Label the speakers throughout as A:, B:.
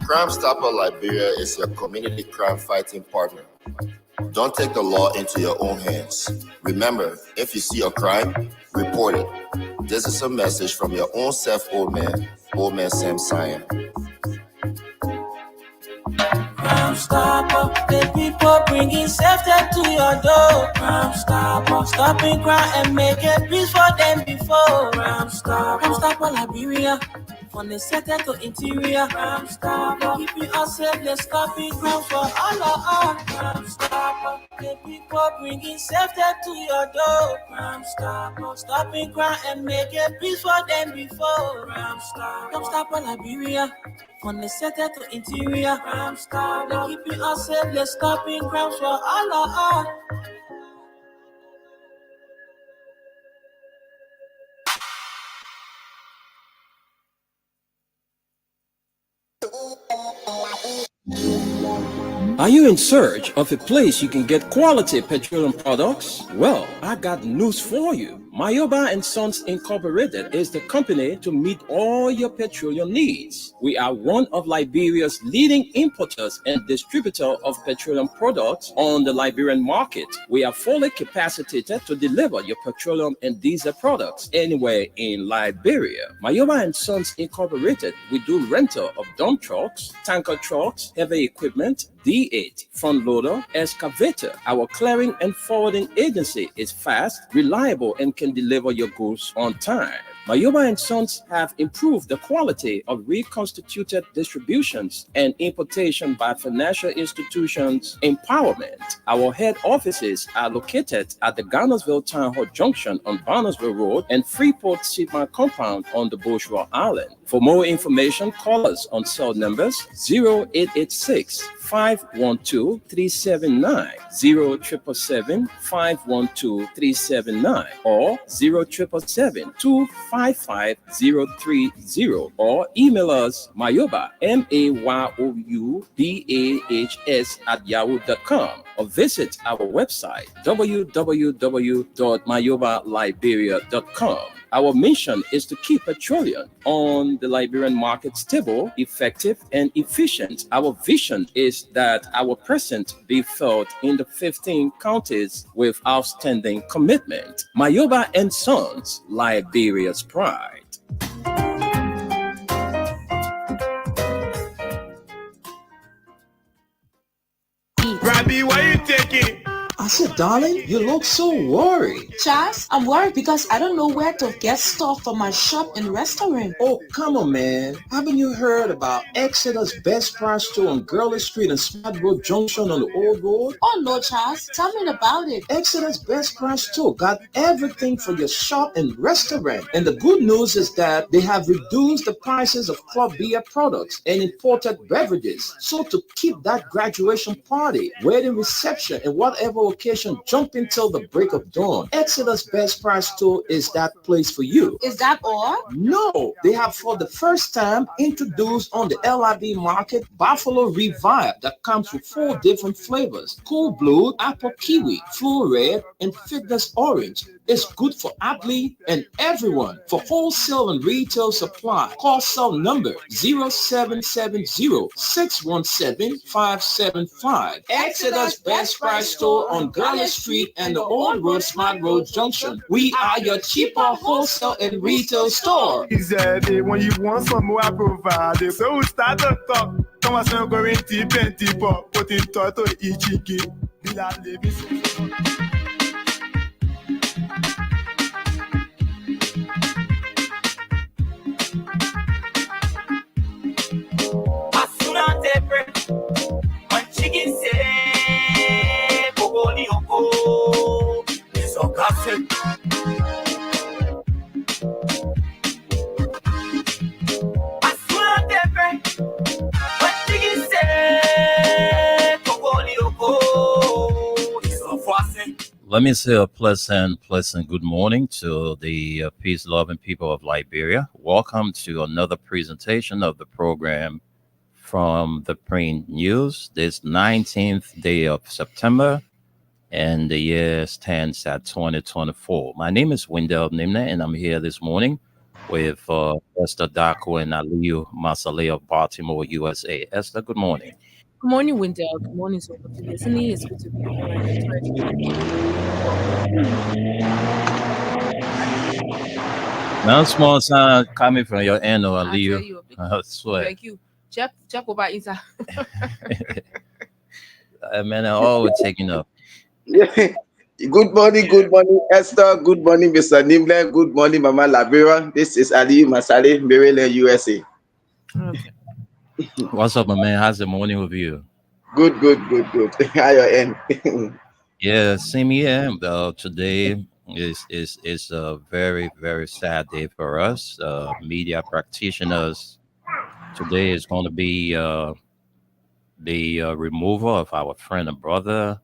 A: Crime Stopper Liberia is your community crime fighting partner. Don't take the law into your own hands. Remember, if you see a crime, report it. This is a message from your own self, Old Man Sam Cyan.
B: Crime Stopper, the people bringing safety to your door. Crime Stopper, stopping crime and making peace for them before. Crime Stopper Liberia, from the center to interior. Crime Stopper, keeping us safe, let's stopping crime for all of us. Crime Stopper, the people bringing safety to your door. Crime Stopper, stopping crime and making peace for them before. Crime Stopper Liberia, from the center to interior. Crime Stopper, keeping us safe, let's stopping crime for all of us.
C: Are you in search of a place you can get quality petroleum products? Well, I got news for you. Mayoba and Sons Incorporated is the company to meet all your petroleum needs. We are one of Liberia's leading importers and distributor of petroleum products on the Liberian market. We are fully capacitated to deliver your petroleum and diesel products anywhere in Liberia. Mayoba and Sons Incorporated, we do rental of dump trucks, tanker trucks, heavy equipment, D8, front loader, excavator. Our clearing and forwarding agency is fast, reliable, and can deliver your goods on time. Mayoba and Sons have improved the quality of reconstituted distributions and importation by financial institutions empowerment. Our head offices are located at the Garnersville Town Hall Junction on Barnesville Road and Freeport Seaman Compound on the Bushra Island. For more information, call us on cell numbers 0886 512 379, 0777 512 379, or 0777 255 030, or email us Mayoba, MAYOUBAHS @yahoo.com, or visit our website www.mayobaliberia.com. Our mission is to keep petroleum on the Liberian market stable, effective, and efficient. Our vision is that our presence be felt in the 15 counties with outstanding commitment. Mayoba and Sons, Liberia's pride.
D: Robbie, why you taking?
C: I said, darling, you look so worried.
E: Charles, I'm worried because I don't know where to get stuff for my shop and restaurant.
C: Oh, come on, man. Haven't you heard about Exeter's Best Price Store on Gurley Street and Smart Road Junction on the Old Road?
E: Oh, no, Charles. Tell me about it.
C: Exeter's Best Price Store got everything for your shop and restaurant. And the good news is that they have reduced the prices of club beer products and imported beverages. So to keep that graduation party, wedding reception, and whatever occasion jumping till the break of dawn, Exeter's Best Price Store is that place for you.
E: Is that all?
C: No, they have for the first time introduced on the LIB market Buffalo Revive that comes with 4 different flavors: Cool Blue, Apple Kiwi, Flu Red, and Fitness Orange. It's good for athlete and everyone. For wholesale and retail supply, call cell number 0770-617-575. Exeter's Best Price Store on Gurley Street and the Old Road Smart Road Junction. We are your cheaper wholesale and retail store.
D: Easy, when you want some more, I provide. So we start to talk. Come on, so going deep and deeper. Put in toto ichiki. Bila living.
B: Chicken say, Bogoli Oko, is a gossip.
F: Let me say a pleasant good morning to the peace-loving people of Liberia. Welcome to another presentation of the program from the Print News, this 19th day of September, and the year stands at 2024. My name is Wendell Nimna, and I'm here this morning with Esther Daco and Aliyu Masaleh of Baltimore, USA. Esther, good morning.
G: Good morning, Wendell. Good morning, so good to listening. It's good to be here on your
F: Now, small sound coming from your end, or
G: I tell
F: Aliyu.
G: you,
F: I swear.
G: thank you. Check over inside.
F: Man, I'm always taking up.
H: Yeah. Good morning, Esther. Good morning, Mr. Nimble. Good morning, Mama Labira. This is Ali Masale, Maryland, USA.
G: Okay.
F: What's up, my man? How's the morning with you?
H: Good. How your end?
F: Yeah, same here. Today is a very, very sad day for us, media practitioners. Today is going to be the removal of our friend and brother,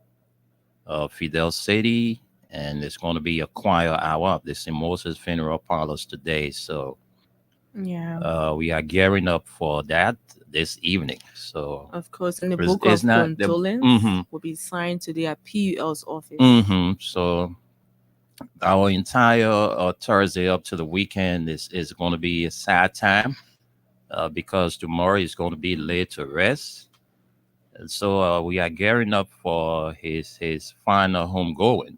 F: Fidel Sadie, and it's going to be a choir hour of the St. Moses funeral parlors today. So
G: Yeah.
F: we are gearing up for that this evening. So
G: Of course, and the
F: It's-
G: book of
F: it's not the-
G: condolence
F: Mhm.
G: will be signed today at PUL's office.
F: So our entire Thursday up to the weekend is going to be a sad time because tomorrow is going to be laid to rest. And so we are gearing up for his final homegoing.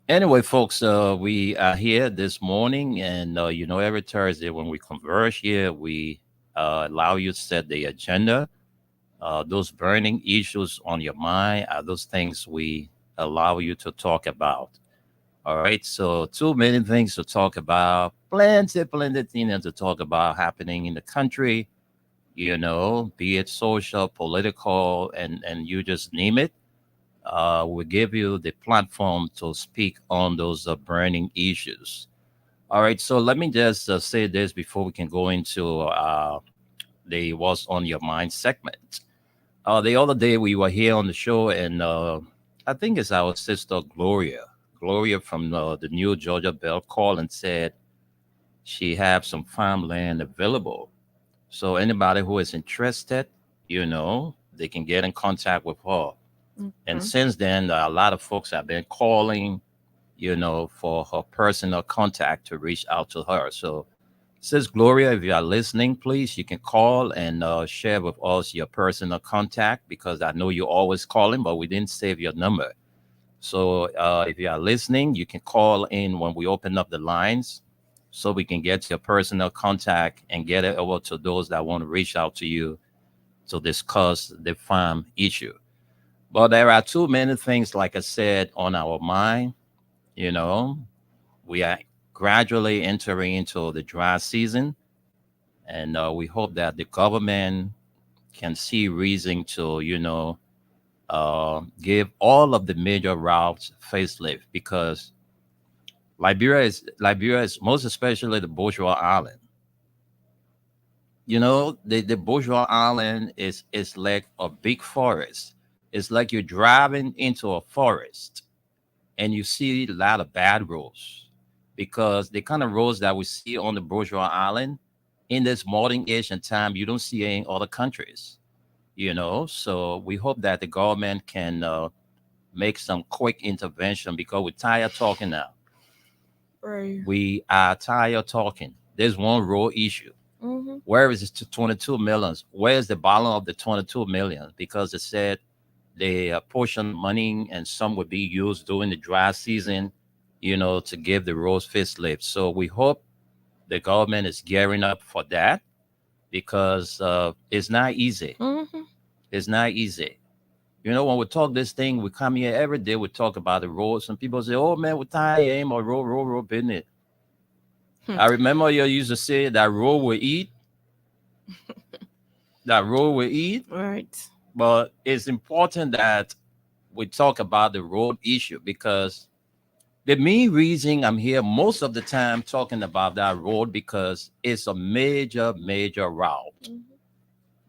F: Anyway, folks, we are here this morning, and every Thursday when we converse here, we allow you to set the agenda. Those burning issues on your mind are those things we allow you to talk about. All right, so too many things to talk about, plenty things to talk about happening in the country. Be it social, political, and you just name it. We give you the platform to speak on those burning issues. All right, so let me just say this before we can go into the What's on Your Mind segment. The other day we were here on the show, and I think it's our sister Gloria from the New Georgia Bell called and said she have some farmland available. So anybody who is interested, they can get in contact with her. And since then, a lot of folks have been calling, for her personal contact to reach out to her. So, Sis Gloria, if you are listening, please, you can call and share with us your personal contact because I know you're always calling, but we didn't save your number. So, if you are listening, you can call in when we open up the lines so we can get your personal contact and get it over to those that want to reach out to you to discuss the farm issue. But there are too many things, like I said, on our mind. We are gradually entering into the dry season, and we hope that the government can see reason to, give all of the major routes facelift because Liberia is most especially the Bourgeois Island. The Bourgeois Island is like a big forest. It's like you're driving into a forest and you see a lot of bad roads because the kind of roads that we see on the Bourgeois Island in this modern Asian time, you don't see in other countries, So we hope that the government can make some quick intervention because we're tired talking now.
G: Right.
F: We are tired talking. There's one road issue.
G: Mm-hmm.
F: Where is it to 22 millions? Where is the balance of the 22 million? Because it said they portion money and some would be used during the dry season, to give the roads facelift. So we hope the government is gearing up for that because it's not easy.
G: Mm-hmm.
F: It's not easy. When we talk this thing, we come here every day, we talk about the roads. Some people say, oh man, we're tired, aim or road business. I remember you used to say that road will eat. That road will eat.
G: Right.
F: But it's important that we talk about the road issue because the main reason I'm here most of the time talking about that road because it's a major route.
G: Mm-hmm.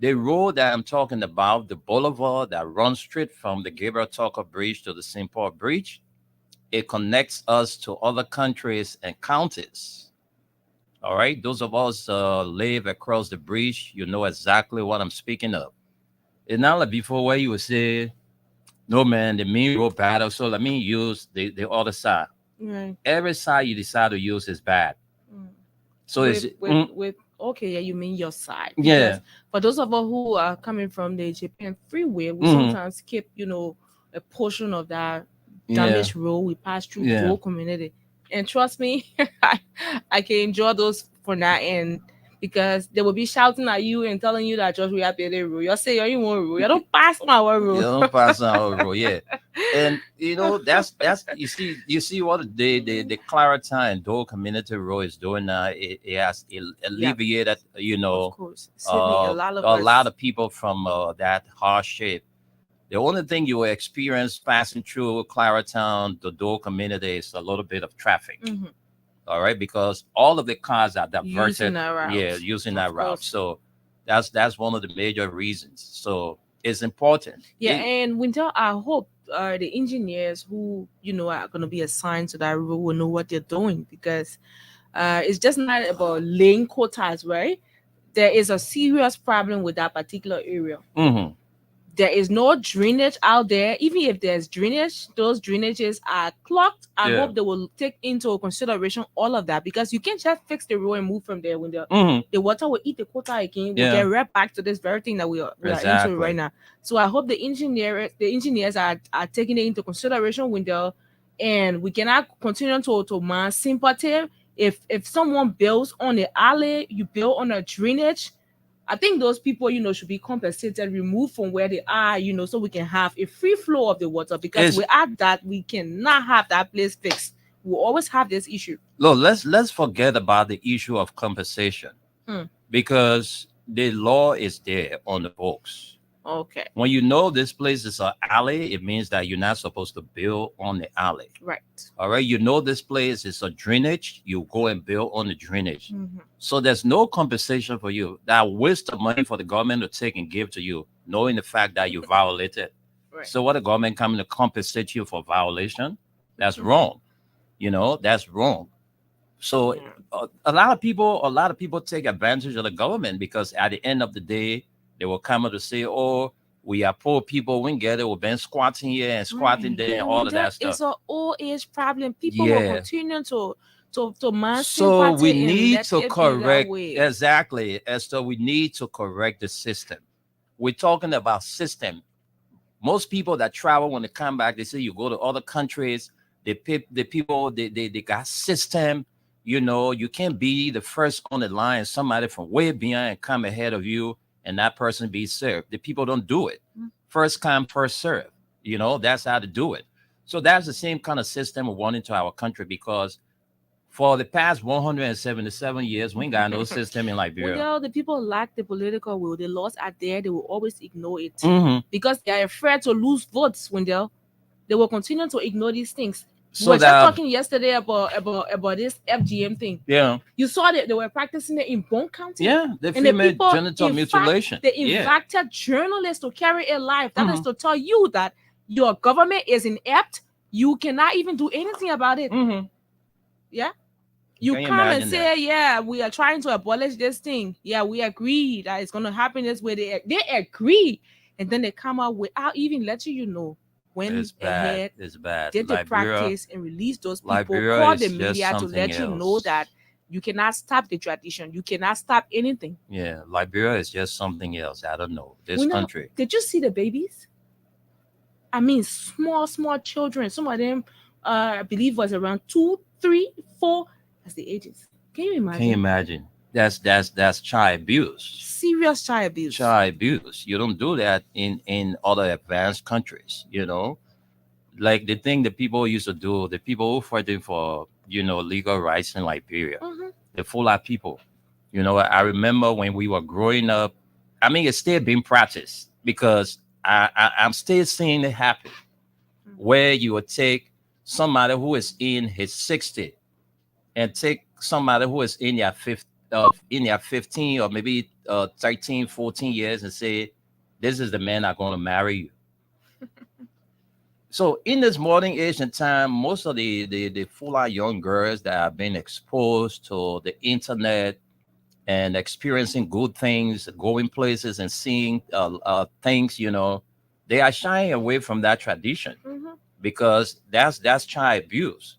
F: The road that I'm talking about, the boulevard that runs straight from the Gabriel Tucker Bridge to the St. Paul Bridge, it connects us to other countries and counties. All right, those of us live across the bridge, you know exactly what I'm speaking of. It's not like before where you would say, no man, the main road battle, so let me use the other side.
G: Right.
F: Every side you decide to use is bad.
G: Mm.
F: So it's
G: with okay, yeah, you mean your side.
F: Yeah.
G: Because for those of us who are coming from the Japan freeway, we
F: Mhm.
G: sometimes skip, a portion of that
F: Yeah.
G: damaged road. We pass through
F: Yeah.
G: the whole community. And trust me, I can enjoy those for now, and because they will be shouting at you and telling you that just we have the road. You say you want road. You don't pass my road.
F: You don't pass on our road, yeah. And that's you see what the Clarendon and Dole Community Road is doing now. It has alleviated
G: Of course. Saving a lot of
F: a
G: us.
F: lot of people from that hardship. The only thing you will experience passing through Clarendon, the Dole community, is a little bit of traffic.
G: Mhm.
F: All right, because all of the cars are diverted,
G: Using that route.
F: yeah, using
G: Of
F: that route.
G: course.
F: So that's one of the major reasons. So it's important.
G: Yeah,
F: It-
G: and Winter, I hope the engineers who are going to be assigned to that role will know what they're doing, because it's just not about laying quotas, right? There is a serious problem with that particular area.
F: Mhm.
G: There is no drainage out there. Even if there's drainage, those drainages are clogged. I
F: Yeah.
G: hope they will take into consideration all of that, because you can't just fix the road and move from there when
F: Mhm.
G: the water will eat the quota again. We'll
F: Yeah.
G: get right back to this very thing that we are into
F: Exactly.
G: right now. So I hope the engineers are taking it into consideration when and we cannot continue to man sympathy. If someone builds on the alley, you build on a drainage, I think those people, should be compensated, removed from where they are, so we can have a free flow of the water. Because
F: It's-
G: without that, we cannot have that place fixed. We'll always have this issue.
F: Look, let's forget about the issue of compensation,
G: Hmm.
F: because the law is there on the books.
G: Okay,
F: When you know this place is an alley, it means that you're not supposed to build on the alley.
G: right.
F: All right, you know this place is a drainage, you go and build on the drainage.
G: Mhm.
F: So there's no compensation for you. That waste of money for the government to take and give to you, knowing the fact that you violated.
G: Right.
F: So what the government coming to compensate you for violation? That's wrong. That's wrong. So
G: Yeah.
F: a lot of people take advantage of the government, because at the end of the day, they will come up to say, "Oh, we are poor people. We get it. We've been squatting here and squatting
G: Right.
F: there and all of that stuff."
G: It's an old age problem. People
F: Yeah.
G: will continue to man
F: So we
G: sympathy and
F: need
G: let
F: to
G: it be that
F: correct,
G: way.
F: exactly, Esther. We need to correct the system. We're talking about system. Most people that travel, when they come back, they say you go to other countries. The people they got system. You can't be the first on the line. Somebody from way behind come ahead of you, and that person be served. The people don't do it. First come, first serve. That's how to do it. So that's the same kind of system we want into our country, because for the past 177 years, we ain't got no system in Liberia.
G: Well, the people lack the political will. The laws are there. They will always ignore it
F: Mhm.
G: because they are afraid to lose votes. When they will continue to ignore these things.
F: So
G: we were just
F: that-
G: talking yesterday about this FGM thing.
F: Yeah,
G: You saw that they were practicing it in Bone County.
F: yeah, the
G: And the
F: female
G: people,
F: genital
G: in fact,
F: mutilation.
G: They
F: Yeah,
G: invited journalists to carry a live. That is
F: Mhm.
G: to tell you that your government is inept. You cannot even do anything about it.
F: Mhm.
G: Yeah. You
F: Can you
G: come and
F: imagine
G: say,
F: that?
G: yeah, we are trying to abolish this thing. Yeah, we agree that it's going to happen this way. They agree. And then they come out without even letting you know when
F: It's bad.
G: ahead
F: It's bad.
G: did the
F: Liberia,
G: practice and release those people.
F: Liberia
G: Call
F: is
G: the
F: just
G: media to
F: something
G: let you know
F: else.
G: that you cannot stop the tradition. You cannot stop anything.
F: yeah, Liberia is just something else. I don't know this
G: We know-
F: country.
G: Did you see the babies? I mean, small children. Some of them, I believe, was around 2, 3, 4. That's the ages. Can you imagine?
F: Can you imagine? That's child abuse.
G: Serious child abuse.
F: Child abuse. You don't do that in other advanced countries. Like the thing that people used to do. The people who fighting for legal rights in Liberia.
G: Mhm.
F: The Fulani people. I remember when we were growing up. I mean, it's still being practiced because I'm still seeing it happen, where you would take somebody who is in his 60 and take somebody who is in their 15 or maybe 13, 14 years and say, this is the man I'm going to marry you. So in this modern age and time, most of the full young girls that have been exposed to the internet and experiencing good things, going places and seeing things, they are shying away from that tradition
G: Mhm.
F: because that's child abuse.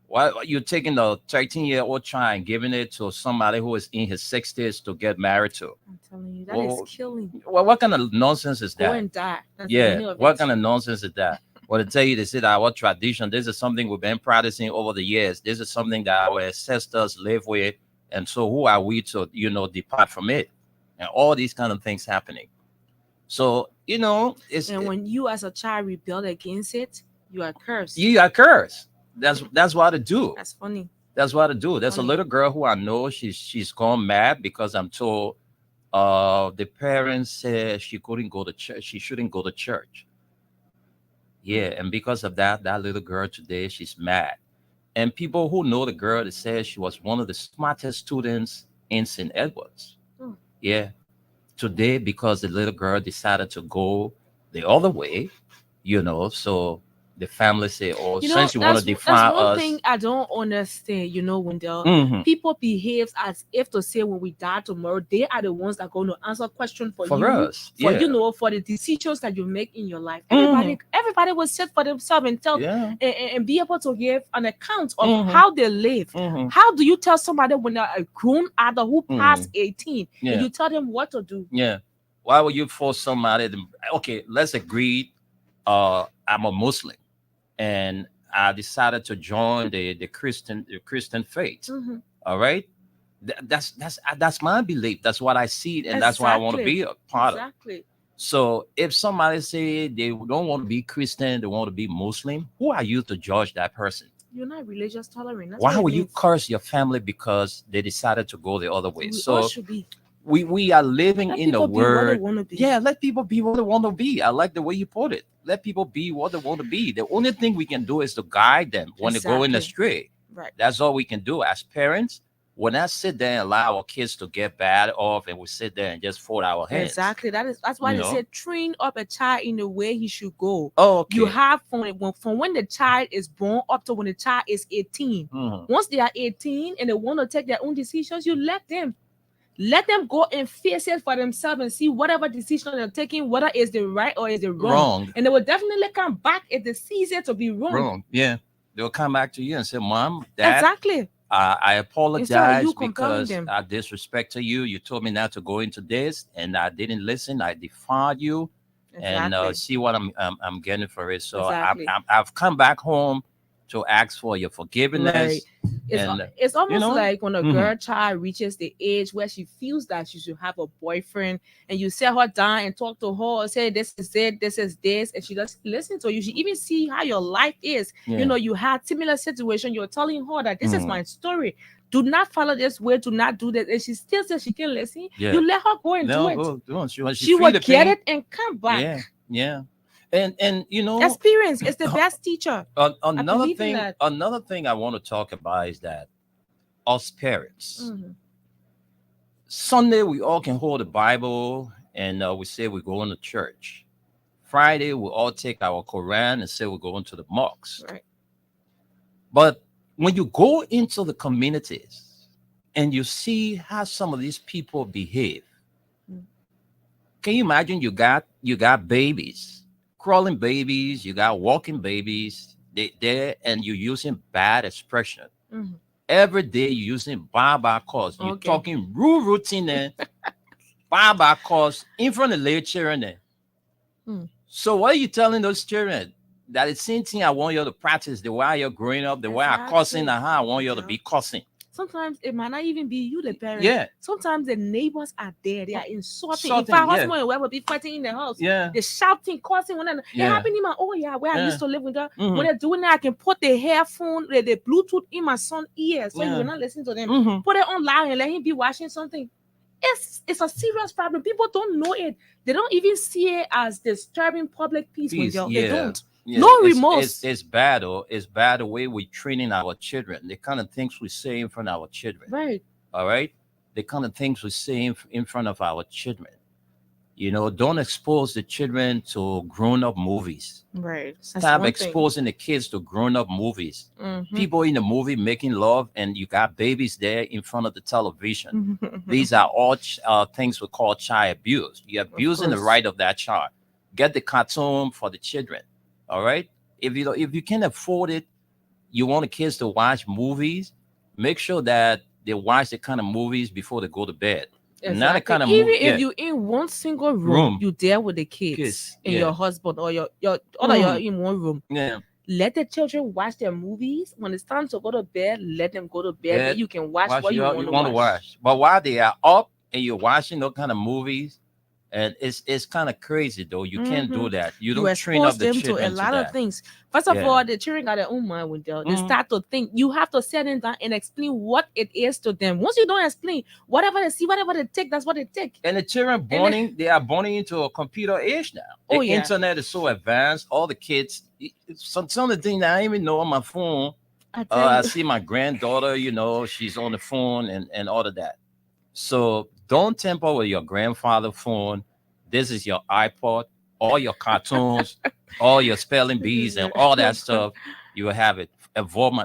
F: Why are you taking a 13-year-old child and giving it to somebody who is in his 60s to get married to?
G: I'm telling you, that is
F: Well,
G: killing.
F: Well, what kind of nonsense is
G: Go
F: that?
G: and die. That's the meaning
F: Yeah,
G: of
F: what
G: it.
F: kind of nonsense is that? Well, to tell you, they said our tradition, this is something we've been practicing over the years. This is something that our ancestors live with. And so who are we to, depart from it? And all these kind of things happening. So, it's
G: And when you as a child rebel against it, you are cursed.
F: you are cursed. That's what to do.
G: That's funny.
F: That's what to do. There's a
G: Funny.
F: little girl who I know, she's gone mad because I'm told the parents said she couldn't go to church. She shouldn't go to church. Yeah, and because of that little girl today, she's mad. And people who know the girl, they said she was one of the smartest students in St. Edwards.
G: Oh.
F: Yeah. Today, because the little girl decided to go the other way, so the family say, oh, since you want to define
G: that's one
F: us.
G: thing I don't understand, Wendell.
F: Mhm.
G: People behave as if to say when we die tomorrow, they are the ones that are going to answer questions for you,
F: us.
G: for
F: Yeah.
G: for the decisions that you make in your life.
F: Mhm.
G: Everybody will sit for themselves and tell
F: Yeah.
G: and be able to give an account of
F: Mhm.
G: how they live.
F: Mhm.
G: How do you tell somebody when they're a grown adult who passed 18
F: Yeah.
G: and you tell them what to do?
F: Yeah. Why would you force somebody to, okay, let's agree. I'm a Muslim and I decided to join the Christian faith.
G: Mhm.
F: All right. That's my belief. That's what I see, and that's why I want to be a part of.
G: Exactly.
F: So if somebody say they don't want to be Christian, they want to be Muslim, who are you to judge that person?
G: You're not religious tolerant. That's
F: Why
G: what it
F: would you
G: means.
F: curse your family because they decided to go the other way?
G: We
F: So
G: all should be.
F: we are living
G: Let
F: in the
G: people be what they
F: word.
G: want to be.
F: Yeah, let people be what they want to be. I like the way you put it. Let people be what they want to be. The only thing we can do is to guide them when they go in
G: Exactly.
F: astray.
G: Right.
F: That's all we can do as parents. When I sit there and allow our kids to get bad off, and we sit there and just fold our hands.
G: Exactly. That's why
F: You
G: they
F: know?
G: say train up a child in the way he should go.
F: Oh, okay.
G: You have from when the child is born up to when the child is 18.
F: Mhm.
G: Once they are 18 and they want to take their own decisions, you let them go and face it for themselves and see whatever decision they're taking, whether it's the right or is the wrong.
F: Wrong.
G: And they will definitely come back if they see it to be wrong.
F: Wrong. Yeah. They'll come back to you and say, Mom, Dad,
G: Exactly.
F: I
G: Instead of
F: apologize
G: you compelling
F: because
G: them.
F: I disrespected you. You told me not to go into this, and I didn't listen. I defied you, and
G: Exactly.
F: see what I'm getting for it. So
G: Exactly.
F: I've come back home to ask for your forgiveness.
G: Right. It's almost
F: know,
G: like when a
F: mhm.
G: girl child reaches the age where she feels that she should have a boyfriend, and you sit her down and talk to her and say, this is it, this is this, and she doesn't listen to you. She even see how your life is.
F: Yeah.
G: You had similar situation. You're telling her that this is
F: Mhm.
G: my story. Do not follow this way. Do not do that. And she still says she can listen.
F: Yeah.
G: You let her go and
F: No,
G: do it.
F: go do it.
G: She
F: feel
G: will
F: the
G: get
F: pain.
G: it and come back.
F: Yeah, yeah, and
G: Experience is the best teacher.
F: another
G: believe in
F: thing.
G: that.
F: Another thing I want to talk about is that us parents.
G: Mhm.
F: Sunday we all can hold the Bible and we say we're going to church. Friday we all take our Quran and say we're going to the mosque.
G: Right.
F: But when you go into the communities and you see how some of these people behave,
G: Mm.
F: can you imagine you got babies, crawling babies, you got walking babies, there and you're using bad expression.
G: Mhm.
F: Every day you're using Baba calls. You're
G: Okay.
F: talking rude routine there. Baba calls in front of little children there.
G: Hmm.
F: So what are you telling those children? That the same thing I want you to practice the way you're growing up, the way I'm cussing, and how I want you to be cussing.
G: Sometimes it might not even be you, the parent.
F: Yeah.
G: Sometimes the neighbors are there. They are insulting.
F: Insulting,
G: In fact,
F: yeah.
G: husband and wife will be fighting in the house.
F: Yeah.
G: They're shouting, cursing one another.
F: Yeah.
G: It happened in my where I
F: Yeah.
G: used to live with her.
F: Mhm.
G: When they're doing that, I can put the headphone, the Bluetooth in my son's ear so he
F: Yeah.
G: will not listen to them.
F: Mhm.
G: Put it on loud and let him be watching something. It's a serious problem. People don't know it. They don't even see it as disturbing public peace.
F: Peace,
G: They
F: yeah.
G: don't.
F: Yeah,
G: No
F: it's-
G: remorse.
F: It's bad, or it's bad the way we're training our children. The kind of things we say in front of our children.
G: Right.
F: All right. The kind of things we say in front of our children. Don't expose the children to grown-up movies.
G: Right.
F: Stop exposing the kids to grown-up movies.
G: Mm-hmm.
F: People in the movie making love, and you got babies there in front of the television. These are all things we call child abuse. You're abusing the
G: course.
F: right of that child. Get the cartoon for the children. All right. If you can't afford it, you want the kids to watch movies, make sure that they watch the kind of movies before they go to bed. Not the kind of
G: Even
F: movie.
G: if you in one single room, you there with the kids and your husband or your all of you in one room.
F: Yeah.
G: Let the children watch their movies. When it's time to go to bed, let them go to bed. Then you can watch what you want to watch.
F: But while they are up and you're watching those kind of movies, and it's kind of crazy though. You can't do that. You don't train up the
G: them to
F: children
G: a lot of things. First of all, the children got their own mind when they start to think. You have to sit them down and explain what it is to them. Once you don't explain, whatever they see, whatever they take, that's what they take.
F: And the children they are born into a computer age now. The internet is so advanced. All the kids, some of the things that I even know on my phone. I see my granddaughter, she's on the phone and all of that. So don't tamper with your grandfather's phone. This is your iPod, all your cartoons, all your spelling bees and all that stuff. You will have it.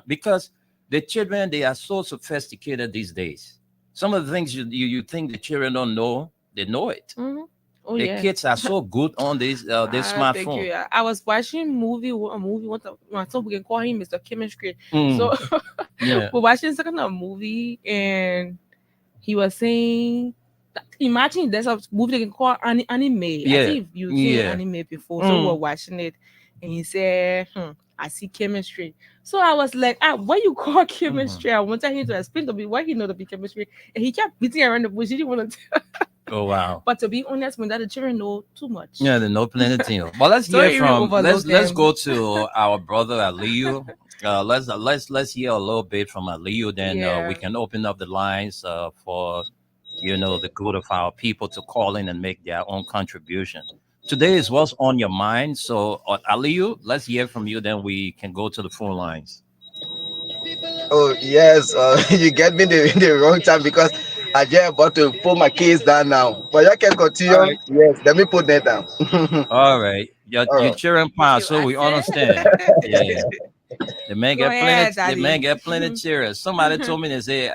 F: Because the children, they are so sophisticated these days. Some of the things you think the children don't know, they know it.
G: Mm-hmm.
F: The kids are so good on this smartphone.
G: I was watching a movie. My son, we can call him Mr. Chemistry. So we're watching some kind of movie and he was saying, imagine there's a movie they can call anime. I think you've seen anime before, so we're watching it, and he said, I see chemistry. So I was like, what you call chemistry? I wanted him to explain to me what he know to be chemistry, and he kept beating around the bush. He didn't want to tell.
F: Oh wow!
G: But to be honest, when the children know too much.
F: Yeah, they know plenty of things. But let's hear from let's go to our brother Aliyu. Let's hear a little bit from Aliyu. Then we can open up the lines for the good of our people to call in and make their own contribution. Today is what's on your mind. So Aliyu, let's hear from you. Then we can go to the phone lines.
H: Oh yes, you get me the wrong time because I just about to put my case down now. But you can continue. Right. Yes, let me put that down.
F: All right, you're cheering power, so we understand. Yeah. The man get plenty cheers. Somebody told me they say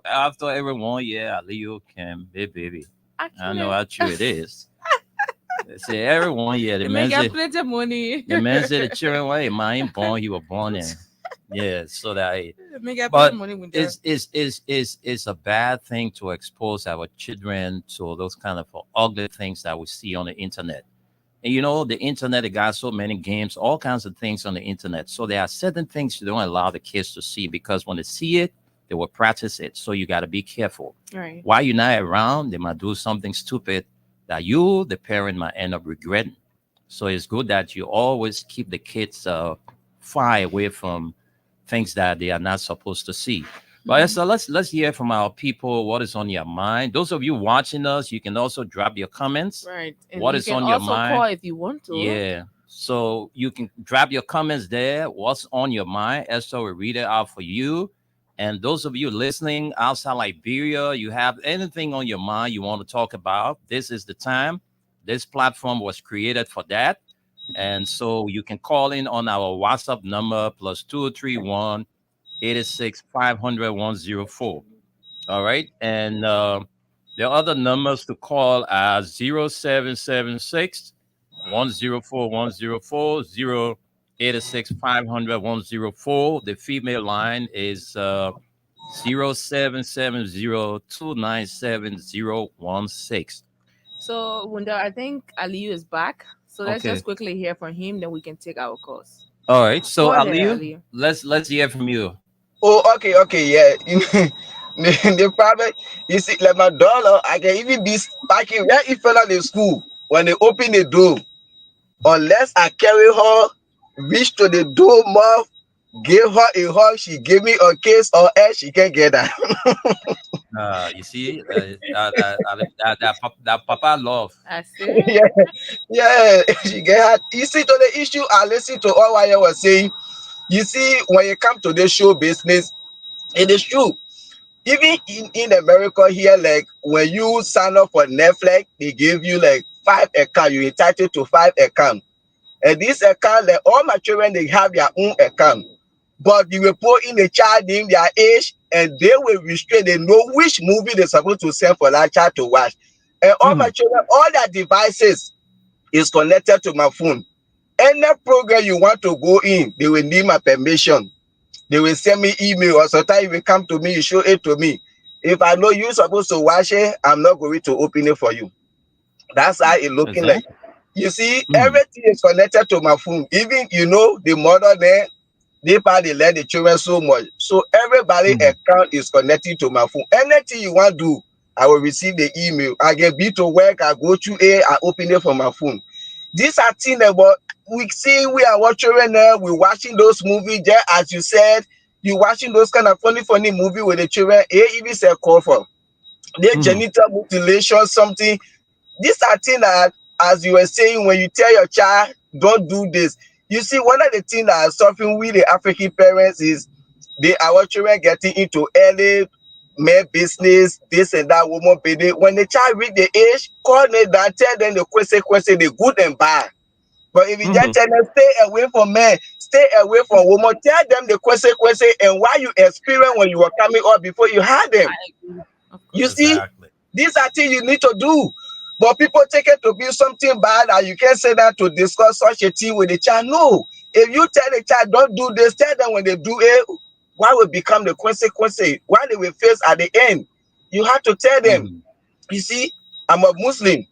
F: after everyone, Aliyu can be baby. I know how true it is. They say everyone, the man
G: get plenty of money.
F: The man said the children, well, mine born, you were born in. Yeah, so that
G: but
F: it's a bad thing to expose our children to those kind of ugly things that we see on the internet. And the internet, it got so many games, all kinds of things on the internet. So there are certain things you don't allow the kids to see because when they see it, they will practice it. So you got to be careful.
G: Right.
F: While you're not around, they might do something stupid that you, the parent, might end up regretting. So it's good that you always keep the kids far away from things that they are not supposed to see. But so let's hear from our people what is on your mind. Those of you watching us, you can also drop your comments.
G: Right. And
F: what is on your mind?
G: Call if you want to.
F: Yeah. So you can drop your comments there. What's on your mind? Esther will read it out for you. And those of you listening outside Liberia, you have anything on your mind you want to talk about, this is the time. This platform was created for that. And so you can call in on our WhatsApp number +231 86 500 104. All right. And the other numbers to call are 0776 104 104 086 500 104. The female line is 0770 297 016.
G: So Wunda, I think Aliyu is back. So let's just quickly hear from him, then we can take our calls.
F: All right. So Aliyu, let's hear from you.
H: Oh, okay, yeah. The problem, you see, like my daughter, I can even be packing right in front of the school when they open the door. Unless I carry her, reach to the door mouth, give her a hug, she give me a kiss, or else she can't get that.
F: You see, that papa love.
G: I see.
H: Yeah, she get her. You see, to the issue, I listen to all what you were saying. You see, when you come to the show business, it is true. Even in America here, like when you sign up for Netflix, they give you like 5 accounts. You're entitled to 5 accounts. And this account, like all my children, they have their own account. But you will put in the child name, their age, and they will restrict. They know which movie they're supposed to send for that child to watch. And all my children, all their devices is connected to my phone. Any program you want to go in, they will need my permission. They will send me email, or sometimes you will come to me, you show it to me. If I know you're supposed to watch it, I'm not going to open it for you. That's how it looking like.
F: Exactly.
H: You see, everything is connected to my phone. Even, the mother there, they probably let the children so much. So everybody account is connected to my phone. Anything you want to do, I will receive the email. I get be to work, I go to I open it from my phone. These are things about we see we are watching right now, we're watching those movies, just as you said, you watching those kind of funny movie with the children, even say call for their genital mutilation, something. These are things that, as you were saying, when you tell your child, don't do this. You see, one of the things that are suffering with the African parents is our children getting into early male business, this and that, woman baby. When the child reach the age, call them down, tell them the consequences, the good and bad. But if you just tell them, stay away from men, stay away from women, tell them the consequences and why you experience when you were coming up before you had them. You see, these are things you need to do. But people take it to be something bad, and you can't say that to discuss such a thing with the child. No. If you tell the child, don't do this, tell them when they do it, what will become the consequences, what they will face at the end. You have to tell them. You see, I'm a Muslim.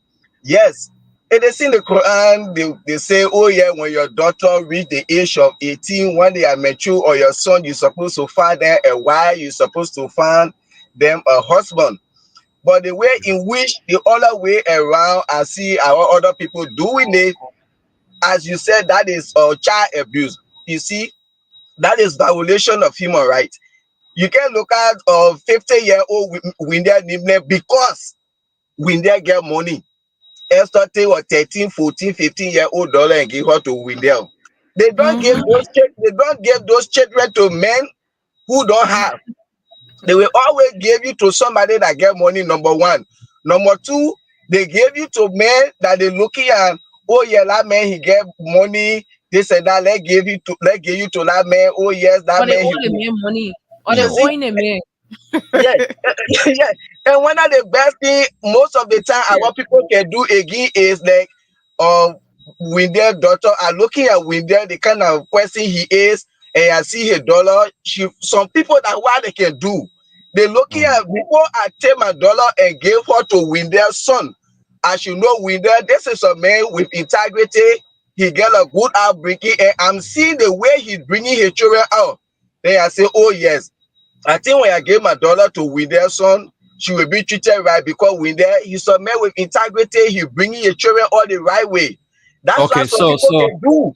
H: Yes. And they see in the Quran, they say, oh yeah, when your daughter reach the age of 18, when they are mature, or your son, you're supposed to find them a wife, you're supposed to find them a husband. But the way in which the other way around, I see our other people doing it, as you said, that is child abuse. You see, that is violation of human rights. You can look at a 50-year-old Windia Nimne because Windia get money. Esther or 13, 14, 15-year-old dollar and give her to Windia. They don't give those children to men who don't have. They will always give you to somebody that get money, number one. Number two, they give you to men that they looking at, oh yeah, that man, he get money, this and that, let's give you to that man, oh yes, that
G: But
H: man.
G: they owe the man money. Or they
H: You
G: owing the man.
H: yeah. Yeah. And one of the best thing, most of the time, what people can do again is like, Wendell daughter are looking at Wendell, the kind of person he is, and I see his dollar. Some people that what they can do, they looking at before I take my dollar and give her to Wendell's son. As you know, Wendell, this is a man with integrity. He get a good outbreaking, and I'm seeing the way he's bringing his children out. Then I say, oh yes, I think when I gave my daughter to Wendell's son, she will be treated right because Wendell, he's a man with integrity. He bringing your children all the right way. That's
F: Okay,
H: what some people can do.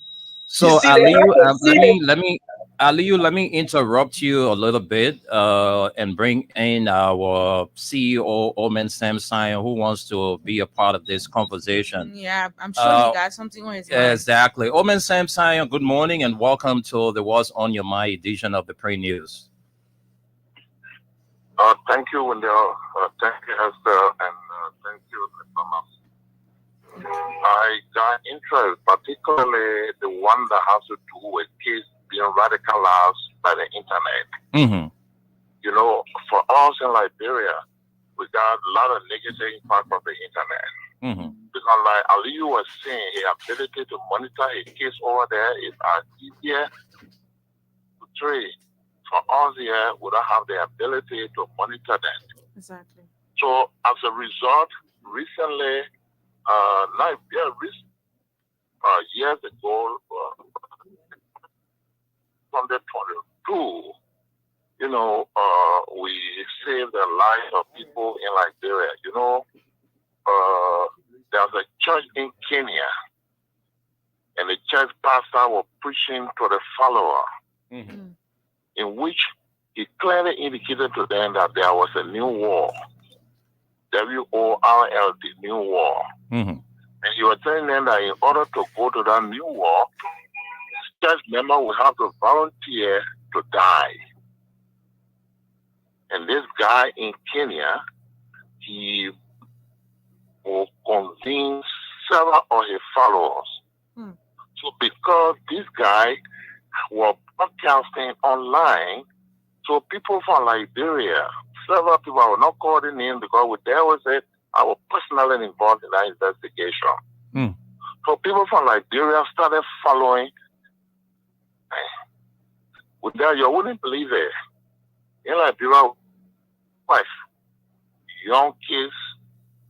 F: So
H: see, they have to see
F: Aliyu, let me interrupt you a little bit and bring in our CEO Omen Samsung, who wants to be a part of this conversation.
G: Yeah, I'm sure he got something on his mind.
F: Exactly. Omen Samsung, good morning and welcome to the What's on Your Mind edition of the Pre-News.
I: Thank you, Wendell. Thank you, Esther, and thank you, Thomas. I got interest, particularly the one that has to do with kids being radicalized by the internet. You know, for us in Liberia, we got a lot of negative impact from the internet. Because like Aliyu was saying, the ability to monitor a case over there is easier to trade. For us here, we don't have the ability to monitor that.
G: Exactly.
I: So as a result, recently, years ago, 2022, you know, we saved the lives of people in Liberia. You know, there's a church in Kenya, and the church pastor was preaching to the follower, in which he clearly indicated to them that there was a new war, WORLD, new war. And he was telling them that in order to go to that new war, church member will have to volunteer to die. And this guy in Kenya, he will convince several of his followers. So because this guy was broadcasting online, so people from Liberia, several people were not called in because there was it. I was personally involved in that investigation. So people from Liberia started following With that, you wouldn't believe it. In Liberia, 5 young kids,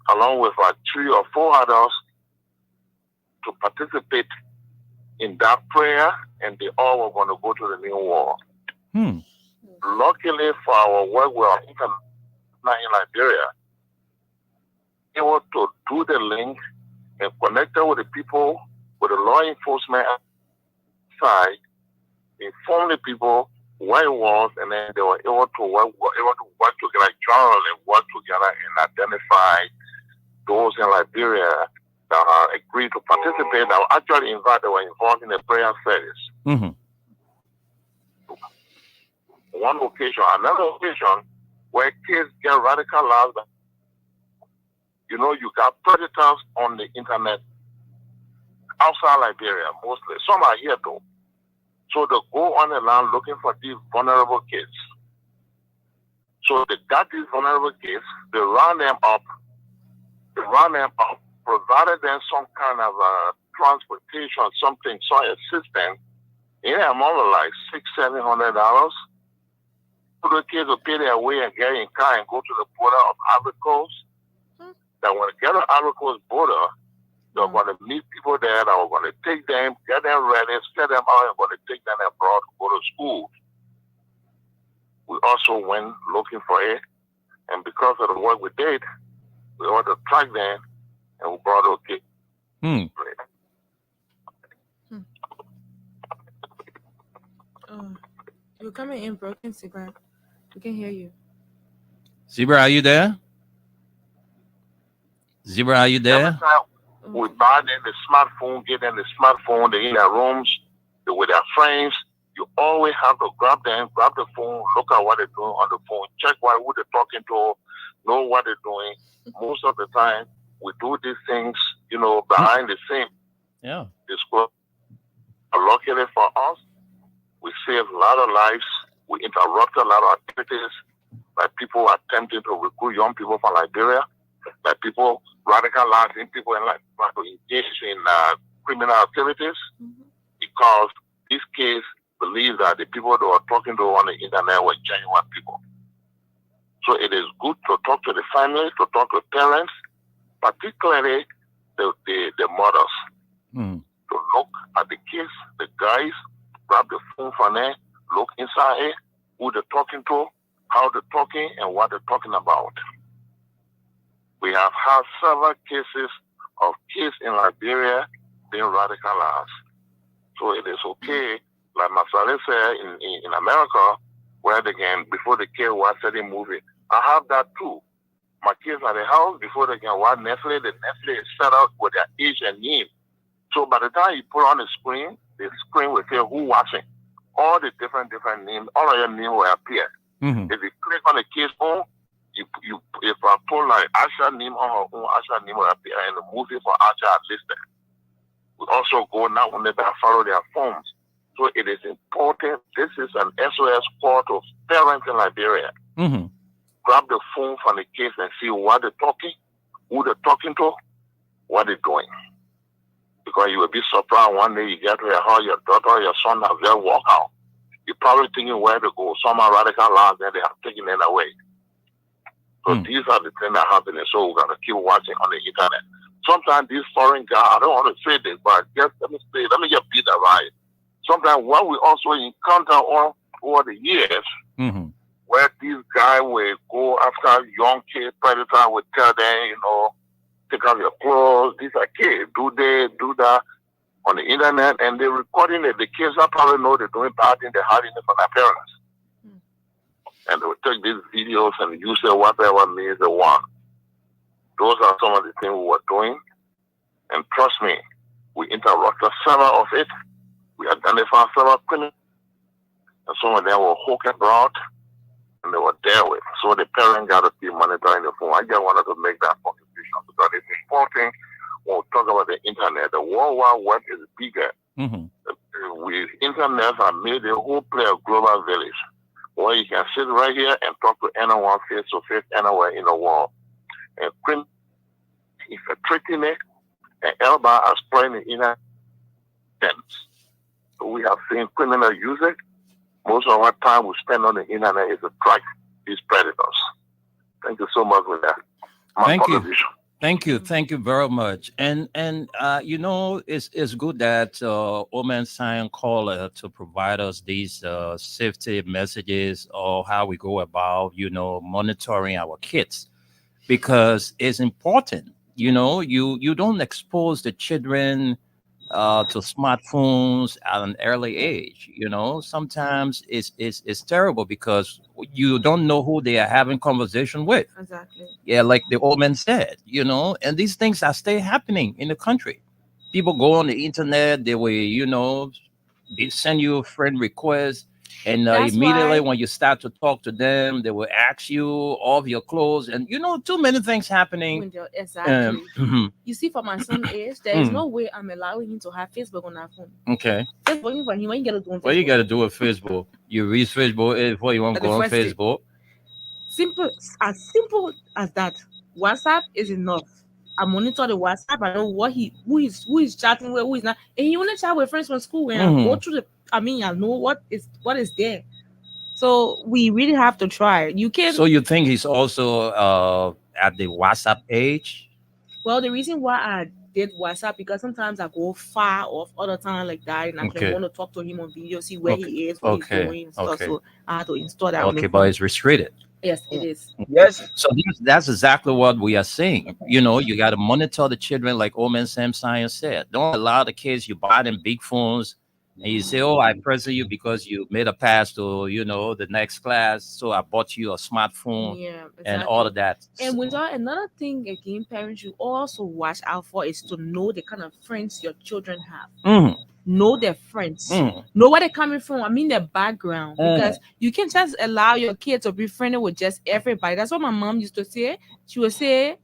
I: along with 3 or 4 adults, to participate in that prayer, and they all were going to go to the new war. Luckily for our work with our international in Liberia, able to do the link and connect with the people, with the law enforcement side, inform the people what it was, and then they were able to work together, jointly work together and identify those in Liberia that agreed to participate. That were actually invited, they were involved in the prayer service. One occasion, another occasion where kids get radicalized. You know, you got predators on the internet outside Liberia mostly. Some are here though. So they go on the land looking for these vulnerable kids. So they got these vulnerable kids, they round them up, provided them some kind of transportation, something, some assistance, in an amount of like $600-700. So the kids will pay their way and get in car and go to the border of Ivory Coast. That when they get on Ivory Coast border, they're going to meet people there that are going to take them, get them ready, set them out, and going to take them abroad to go to school. We also went looking for it, and because of the work we did, we were to track them, and we brought the kids.
G: You're coming in broken, Zebra. We can hear you.
F: Zebra, are you there? Zebra, are you there?
I: Every time we buy them the smartphone, get them the smartphone, they're in their rooms, they're with their friends. You always have to grab them, grab the phone, look at what they're doing on the phone, check who they're talking to, know what they're doing. Most of the time, we do these things, you know, behind the scene.
F: Yeah.
I: Luckily for us, we saved a lot of lives. We interrupted a lot of activities, like people attempting to recruit young people from Liberia, like people radicalizing people and like to engage in criminal activities, because these kids believe that the people they were talking to on the internet were genuine people. So it is good to talk to the family, to talk to parents, particularly the mothers, to look at the kids, the guys, grab the phone from them, look inside it, who they're talking to, how they're talking, and what they're talking about. We have had several cases of kids in Liberia being radicalized. So it is okay, like Masale said, in America, where they can, before the kid watch any movie, I have that too. My kids at the house, before they can watch Netflix, the Netflix is set up with their age and name. So by the time you put on the screen will say who watching. All the different names, all of your names will appear. If you click on the kid's phone, if I put like Asha name on her own, Asha name will appear, and the movie for Asha are listed. We also go now when they follow their phones. So it is important. This is an SOS call to parents in Liberia. Grab the phone from the kids and see what they're talking, who they're talking to, what they're doing. Because you will be surprised one day you get to your house, your daughter or your son have just walked out. You're probably thinking where to go. Some are radicalized and they have taken it away. So these are the things that are happening. So we're going to keep watching on the internet. Sometimes these foreign guys, I don't want to say this, but just let me just beat that right. Sometimes what we also encounter over the years, where these guys will go after young kids, predators will tell them, you know, take off your clothes, these are kids, do that on the internet, and they're recording it. The kids are probably know they're doing bad things, they're hiding it from their parents. And they will take these videos and use it whatever means they want. Those are some of the things we were doing. And trust me, we interrupted several of it. We identified several criminals. And some of them were hooked abroad, and they were there with. So the parents got to keep monitoring the phone. I just wanted to make that contribution because it's important when we talk about the internet. The World Wide Web is bigger. With internet have made the whole play a global village where you can sit right here and talk to anyone face to face anywhere in the world. And criminals infiltrating it, and everybody exploiting the internet. So we have seen criminals use it Most of our time we spend on the internet is to track these predators. Thank you so much for that.
F: Thank you. Thank you very much. And you know, it's good that Oman Sign called to provide us these safety messages or how we go about, you know, monitoring our kids, because it's important. You know, you don't expose the children to smartphones at an early age. You know, sometimes it's terrible because you don't know who they are having conversation with.
G: Exactly.
F: Yeah, like the old man said, you know, and these things are still happening in the country. People go on the internet, they will, you know, they send you a friend request, and
G: That's
F: immediately
G: why
F: when you start to talk to them, they will ask you of your clothes, and you know, too many things happening.
G: Wendell, exactly.
F: Mhm.
G: You see, for my son age, there is
F: Mm.
G: no way I'm allowing him to have Facebook on our phone.
F: Okay.
G: Facebook even for him, when you get it on
F: What you
G: Facebook.
F: got to do with Facebook? You read Facebook before you want to
G: At the
F: go on
G: first day.
F: Facebook.
G: Simple as that. WhatsApp is enough. I monitor the WhatsApp. I know who is chatting with, who is not. And he only chat with friends from school. When I go through I know what is there. So we really have to try. You can.
F: So you think he's also at the WhatsApp age?
G: Well, the reason why I did WhatsApp, because sometimes I go far off other time like that, and I
F: Okay.
G: want to talk to him on video, see where
F: Okay.
G: he is, what he's
F: Okay.
G: doing, and stuff.
F: Okay.
G: So I had to install that. on
F: Okay,
G: the
F: but
G: phone.
F: it's restricted.
G: Yes, it is.
H: Yes.
F: So that's exactly what we are saying. You know, you got to monitor the children, like old man Sam Science said. Don't allow the kids, you buy them big phones and you say, oh, I present you because you made a pass to, you know, the next class. So I bought you a smartphone
G: Yeah, exactly.
F: and all of that.
G: And without another thing again, parents should also watch out for is to know the kind of friends your children have.
F: Mhm.
G: Know their friends.
F: Mm.
G: Know where they're coming from. I mean their background.
F: Mm.
G: Because you can't just allow your kid to be friendly with just everybody. That's what my mom used to say. She would say,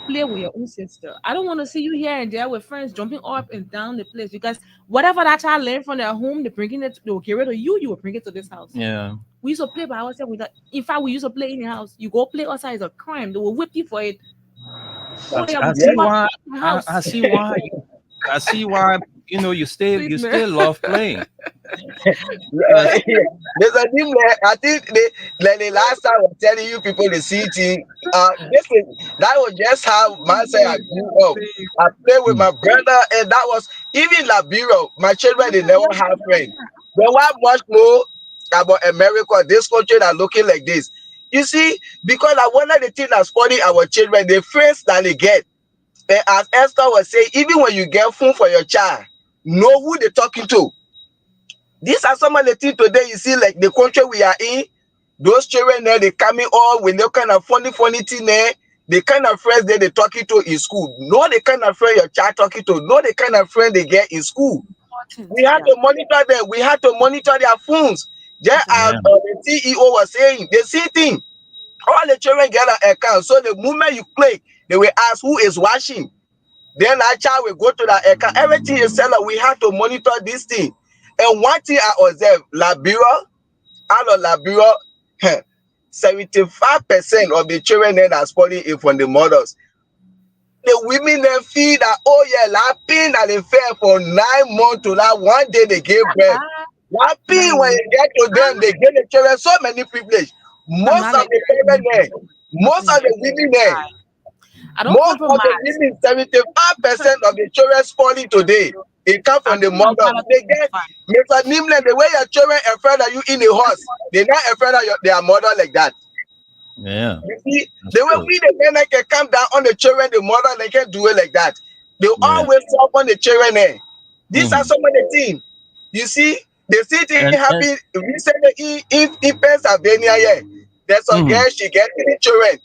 G: play with your own sister. I don't want to see you here and there with friends jumping up and down the place, because whatever that child learned from their home, they will get rid of you, you will bring it to this house.
F: Yeah.
G: We used to play by ourselves with that. In fact, we used to play in the house. You go play outside is a crime. They will whip you for it.
F: I
G: yeah,
F: see
G: we
F: why.
G: in the house.
F: I see why. I see why. You know, you still love playing.
H: There's a team there. I think the last time I was telling you people the city. That was just how man say I grew up. I played with my brother, and that was even Labiro. My children, they never have friends. They want much more about America. This country are looking like this. You see, because one of the things that's funny, our children, the friends that they get. And as Esther was saying, even when you get phone for your child, know who they're talking to. These are some of the things today you see, like the country we are in. Those children there, they coming all with no kind of funny thing there. The kind of friends that they're talking to in school. Know the kind of friend your child talking to. Know the kind of friend they get in school. We have to monitor them. We have to monitor their phones. Just as the CEO was saying, the same thing. All the children get an account. So the moment you click, they will ask who is watching. Then that child will go to that account. Everything is set up. We have to monitor this thing. And one thing I observed, Labira, out of Labira, 75% of the children that are spoiling it from the mothers. The women then feel that, oh yeah, that pain that they felt for 9 months to that one day they gave birth. That pain when you get to them, they give the children so many privilege. Most of the children there, most of the women there, most of the women, 75% of the children spoiling today, it comes from the mother. They get Mr. Nimle, the way your children are afraid of you in a horse, they're not afraid of their mother like that.
F: Yeah.
H: You see, the way we the men can come down on the children, the mother, they can't do it like that. They always talk on the children there. These are some of the things. You see, the same thing happened recently in Pennsylvania. Yeah. There's a girl, she get 3 children.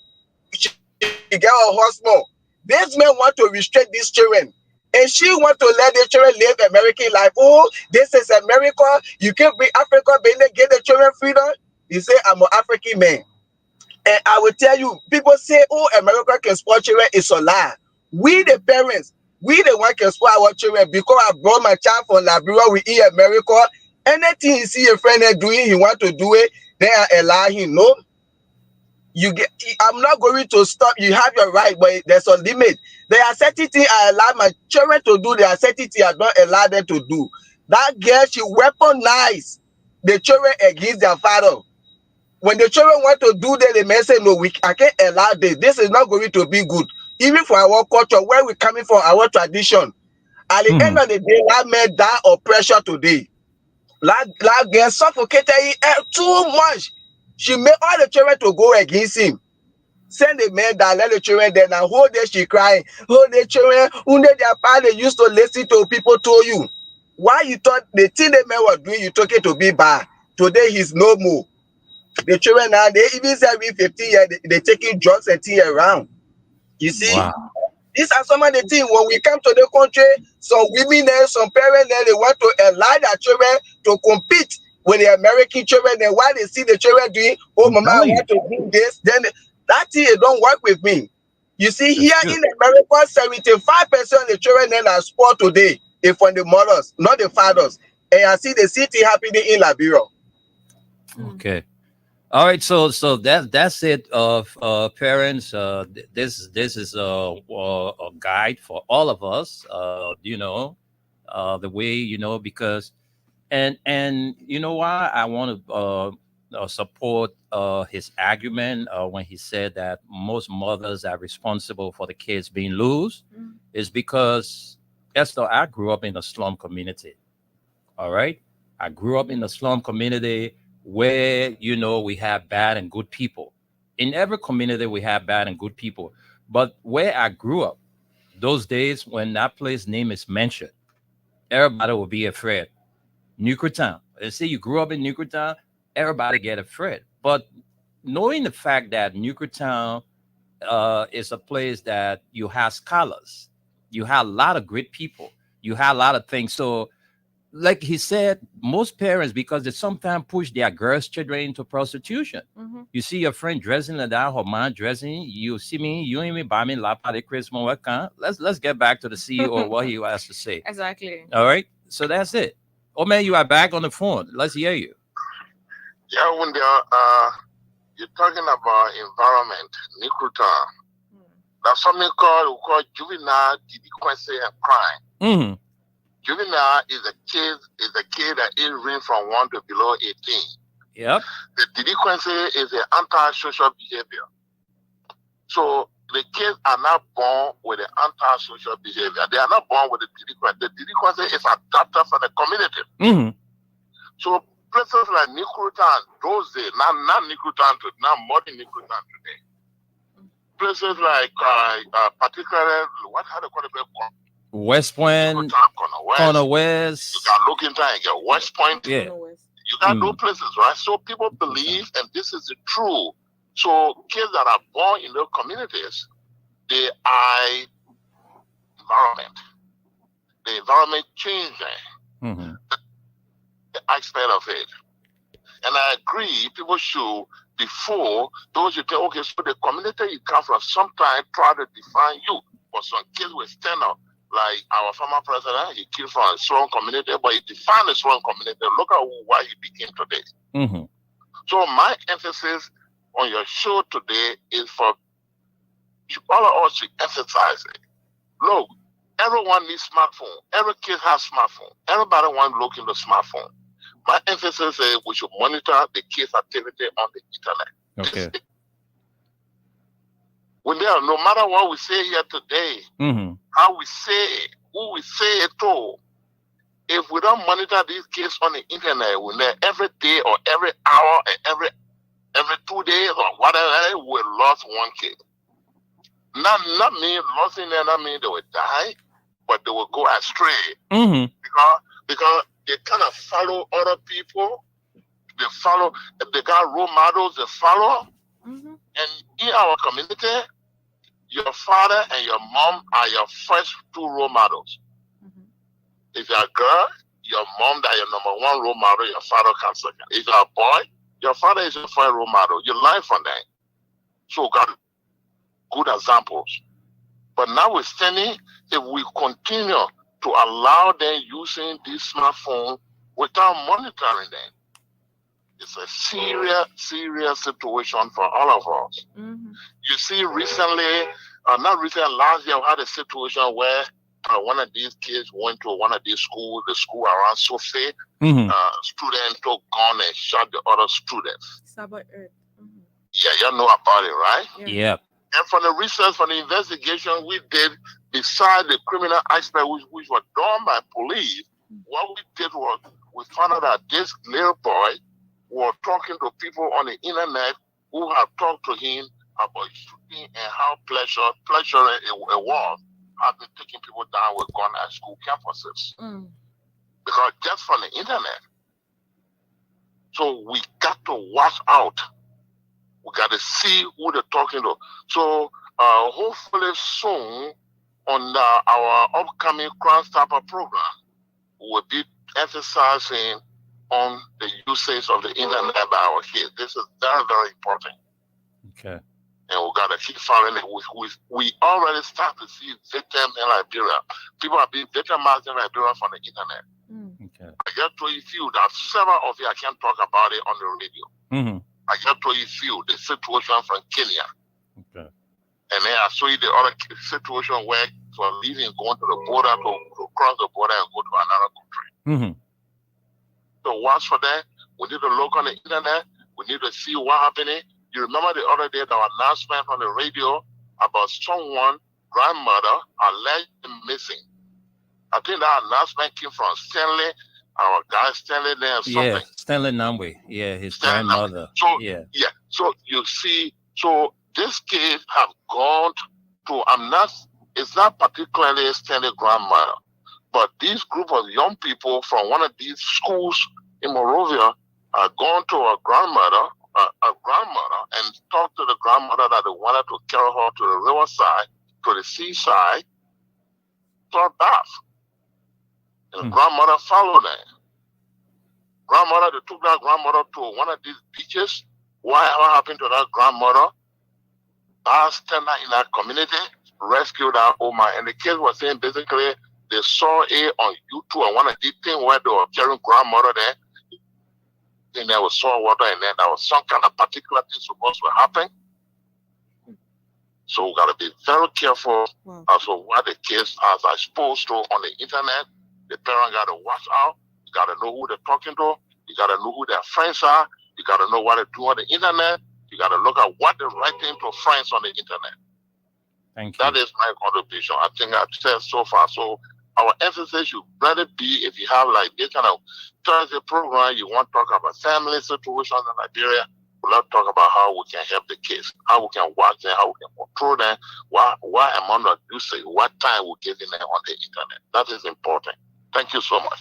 H: She get a horse more. These men want to restrict these children. And she want to let the children live American life. Oh, this is America. You can't bring Africa, but they get the children freedom. You say, I'm an African man. And I will tell you, people say, oh, America can spoil children. It's a lie. We, the parents, we the one can spoil our children because I brought my child from Liberia. We in America. Anything you see a friend there doing, he want to do it, then I allow him. No. I'm not going to stop. You have your right, but there's a limit. There are certain things I allow my children to do. There are certain things I don't allow them to do. That girl, she weaponized the children against their father. When the children want to do that, the man say, no, I can't allow this. This is not going to be good. Even for our culture, where we're coming from, our tradition. At the end of the day, that man die of pressure today. Like girl suffocated too much. She made all the children to go against him. Send the man down, let the children there. Now whole day she crying. Whole day children, who their parents used to listen to people told you. Why you thought the thing the man was doing, you took it to be bad. Today he's no more. The children now, they even say every 15 years, they taking drugs and tea around. You see?
F: Wow.
H: These are some of the things when we come to the country, some women there, some parents there, they want to allow their children to compete with the American children. And while they see the children doing, oh, mama, I want to do this, then that thing, it don't work with me. You see, here in America, 75% of the children then are sport today is from the mothers, not the fathers. And I see the city happening in Liberia.
F: Okay. All right, so that's it. Parents, this is a guide for all of us. The way because, and you know why I want to support his argument when he said that most mothers are responsible for the kids being loose, is because Esther, I grew up in a slum community. All right, I grew up in a slum community where we have bad and good people. In every community we have bad and good people, but where I grew up, those days when that place name is mentioned, everybody will be afraid. Newcretown, let's say you grew up in Newcretown, everybody get afraid. But knowing the fact that Newcretown is a place that you have scholars, you have a lot of great people, you have a lot of things. So like he said, most parents, because they sometimes push their girls' children into prostitution. You see your friend dressing like that, her mom dressing. You see me, you ain't me buy me la party Christmas. What kind? Let's get back to the CEO of what he has to say.
G: Exactly.
F: All right. So that's it. Oh man, you are back on the phone. Let's hear you.
I: Yeah, when you're talking about environment, Newcretown. There's something called juvenile delinquency and crime. Juvenile is a kid that is ranged from 1 to below 18.
F: Yep. The
I: delinquency is an antisocial behavior. So the kids are not born with an antisocial behavior. They are not born with the delinquency. The delinquency is adapted for the community. So places like Newcretown, those days, not Newcretown today, not modern Newcretown today. Places like particularly how they call it?
F: West Point, Corner West.
I: You got Looking Time, you got West Point.
F: Yeah.
I: You got those places, right? So people believe, and this is the truth. So kids that are born in those communities, they are environment. The environment changing. The aspect of it. And I agree, people should, before those you tell, okay, so the community you come from, sometimes try to define you. But some kids will stand up. Like our former president, he came from a strong community, but he defined a strong community. Look at why he became today. So my emphasis on your show today is for all of us to emphasize it. Look, everyone needs smartphone. Every kid has smartphone. Everybody wants to look into smartphone. My emphasis is we should monitor the kids' activity on the internet.
F: Okay.
I: When they are, no matter what we say here today, how we say it, who we say it to, if we don't monitor these kids on the internet, when they're every day or every hour and every 2 days or whatever, we lost one kid. Not mean losing them, not mean they will die, but they will go astray. Because they kind of follow other people. They got role models they follow. And in our community, your father and your mom are your first 2 role models. If you're a girl, your mom is your number 1 role model, your father comes second. If you're a boy, your father is your first role model. You learn from them. So got good examples. But notwithstanding, if we continue to allow them using this smartphone without monitoring them, it's a serious situation for all of us. You see, recently, last year, we had a situation where one of these kids went to one of these schools, the school around Sophie. Student took gun and shot the other students.
G: Sabbath Earth.
I: Yeah, y'all know about it, right?
F: Yeah.
I: And from the research, from the investigation we did, beside the criminal aspect which was done by police, what we did was we found out that this little boy was talking to people on the internet who had talked to him about shooting and how pleasure it was, have been taking people down with gun at school campuses. Because just from the internet. So we got to watch out. We got to see who they're talking to. So hopefully soon on our upcoming Crime Stopper program, we'll be emphasizing on the usage of the internet by our kids. This is very, very important.
F: Okay.
I: And we got to keep following it. We already start to see victims in Liberia. People are being victimized in Liberia from the internet.
F: Okay.
I: I just told you few that several of you I can't talk about it on the radio. I just told you few the situation from Kenya.
F: Okay.
I: And then I show you the other situation where for leaving, going to the border to cross the border and go to another country. So watch for that. We need to look on the internet. We need to see what happening. You remember the other day the announcement on the radio about someone, grandmother, alleged missing. I think that announcement came from Stanley, our guy Stanley there or something.
F: Yeah, Stanley Namwe. Yeah, his grandmother.
I: So
F: yeah.
I: So you see, so this kid have gone to it's not particularly Stanley grandmother, but this group of young people from one of these schools in Monrovia are gone to a grandmother and talked to the grandmother that they wanted to carry her to the riverside, to the seaside, to a bath. And grandmother followed them. They took that grandmother to one of these beaches. What happened to that grandmother? Bystander in that community rescued that woman. And the kids were saying basically they saw it on YouTube and one of these things where they were carrying grandmother there. And there was salt water and then there was some kind of particular thing supposed to happen. So we got to be very careful as to what the kids are exposed to on the internet. The parent got to watch out. You got to know who they're talking to. You got to know who their friends are. You got to know what they do on the internet. You got to look at what they're writing to friends on the internet.
F: Thank you.
I: That is my contribution. I think I've said so far. So our emphasis should rather be if you have like this kind of Thursday program, you want to talk about family situations in Liberia, we'll talk about how we can help the kids, how we can watch them, how we can control them, what amount of usage, what time we're giving them on the internet. That is important. Thank you so much.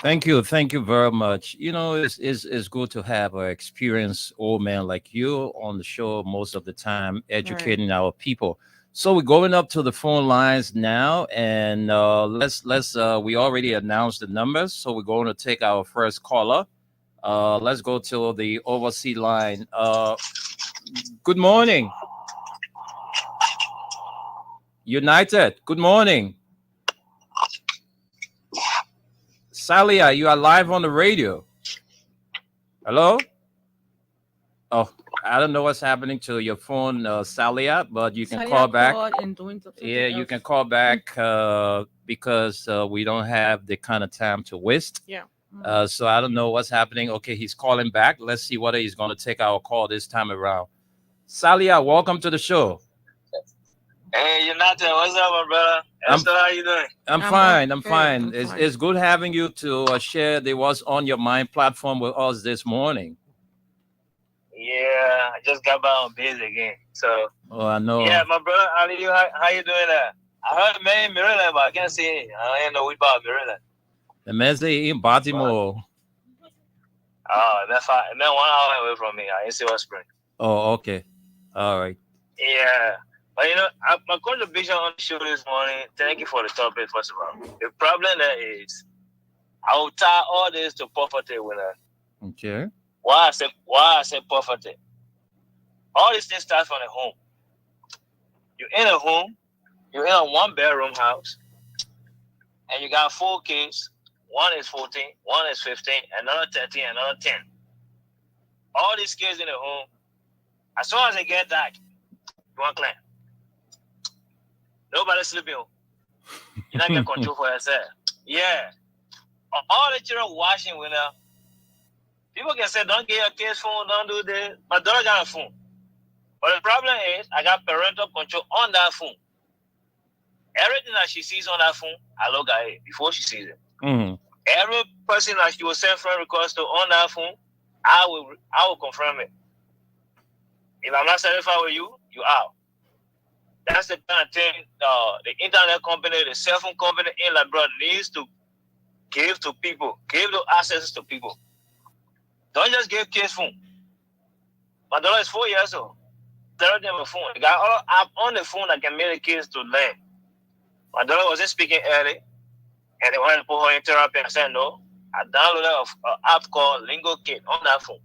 F: Thank you very much. You know, it's good to have an experienced old man like you on the show most of the time, educating our people. So we're going up to the phone lines now, and let's we already announced the numbers, so we're going to take our first caller. Let's go to the overseas line. Good morning, United. Good morning. Salia, you are live on the radio. Hello? Oh, I don't know what's happening to your phone, Salia, but you can call back. Yeah, you can call back because we don't have the kind of time to waste.
G: Yeah.
F: So I don't know what's happening. Okay, he's calling back. Let's see whether he's going to take our call this time around. Salia, welcome to the show.
J: Hey, United, what's up, my brother? Esther, how you doing?
F: I'm fine. It's good having you to share the What's on Your Mind platform with us this morning.
J: Yeah, I just got back on base again. So.
F: Oh, I know.
J: Yeah, my brother, how you doing? I heard man in Maryland, but I can't see it. I ain't know we about Maryland.
F: The man say in Baltimore.
J: Oh, that's fine. And then 1 hour away from me. I ain't see what spring.
F: Oh, okay. All right.
J: Yeah. But you know, my contribution on the show this morning, thank you for the topic, first of all. The problem there is, I will tie all this to poverty with us.
F: Okay.
J: Why I say poverty? All these things start from the home. You're in a home, you're in a 1-bedroom house, and you got 4 kids. One is 14, one is 15, another 13, another 10. All these kids in the home, as soon as they get dark, you want clean. Nobody sleeping home. You don't get control for yourself. Yeah. All the children watching with her. People can say, don't get your kids phone, don't do this. My daughter got a phone. But the problem is, I got parental control on that phone. Everything that she sees on that phone, I look at it before she sees it.
F: Mm-hmm.
J: Every person that she will send friend request to on that phone, I will confirm it. If I'm not satisfied with you, you out. That's the kind of thing the internet company, the cell phone company in Liberia needs to give to people, give the access to people. Don't just give kids phone. My daughter is 4 years old. Tell them a phone. They got all app on the phone that can make the kids to learn. My daughter wasn't speaking early, and they wanted to put her in therapy. I said no. I downloaded an app called Lingo Kid on that phone.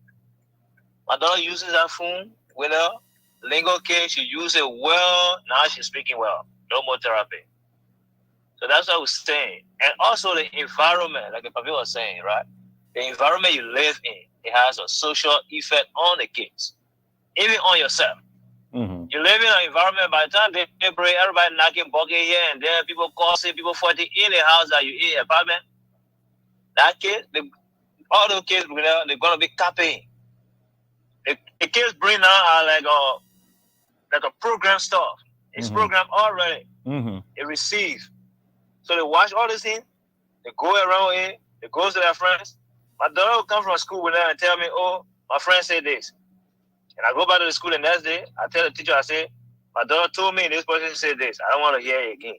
J: My daughter uses that phone with her. Lingo Kid, she uses it well. Now she's speaking well. No more therapy. So that's what I was saying. And also the environment, like the Papi was saying, right? The environment you live in, it has a social effect on the kids, even on yourself.
F: Mm-hmm.
J: You live in an environment, by the time they break, everybody knocking bucket here and there, people causing, people fighting in the house that you in, apartment. That kid, all those kids, they're going to be copying. The kids bring out like a program stuff. It's programmed already.
F: Mm-hmm.
J: They receive. So they watch all these things. They go around it. They go to their friends. My daughter will come from school with them and tell me, oh, my friend said this. And I go back to the school the next day. I tell the teacher, I say, my daughter told me this person said this. I don't want to hear it again.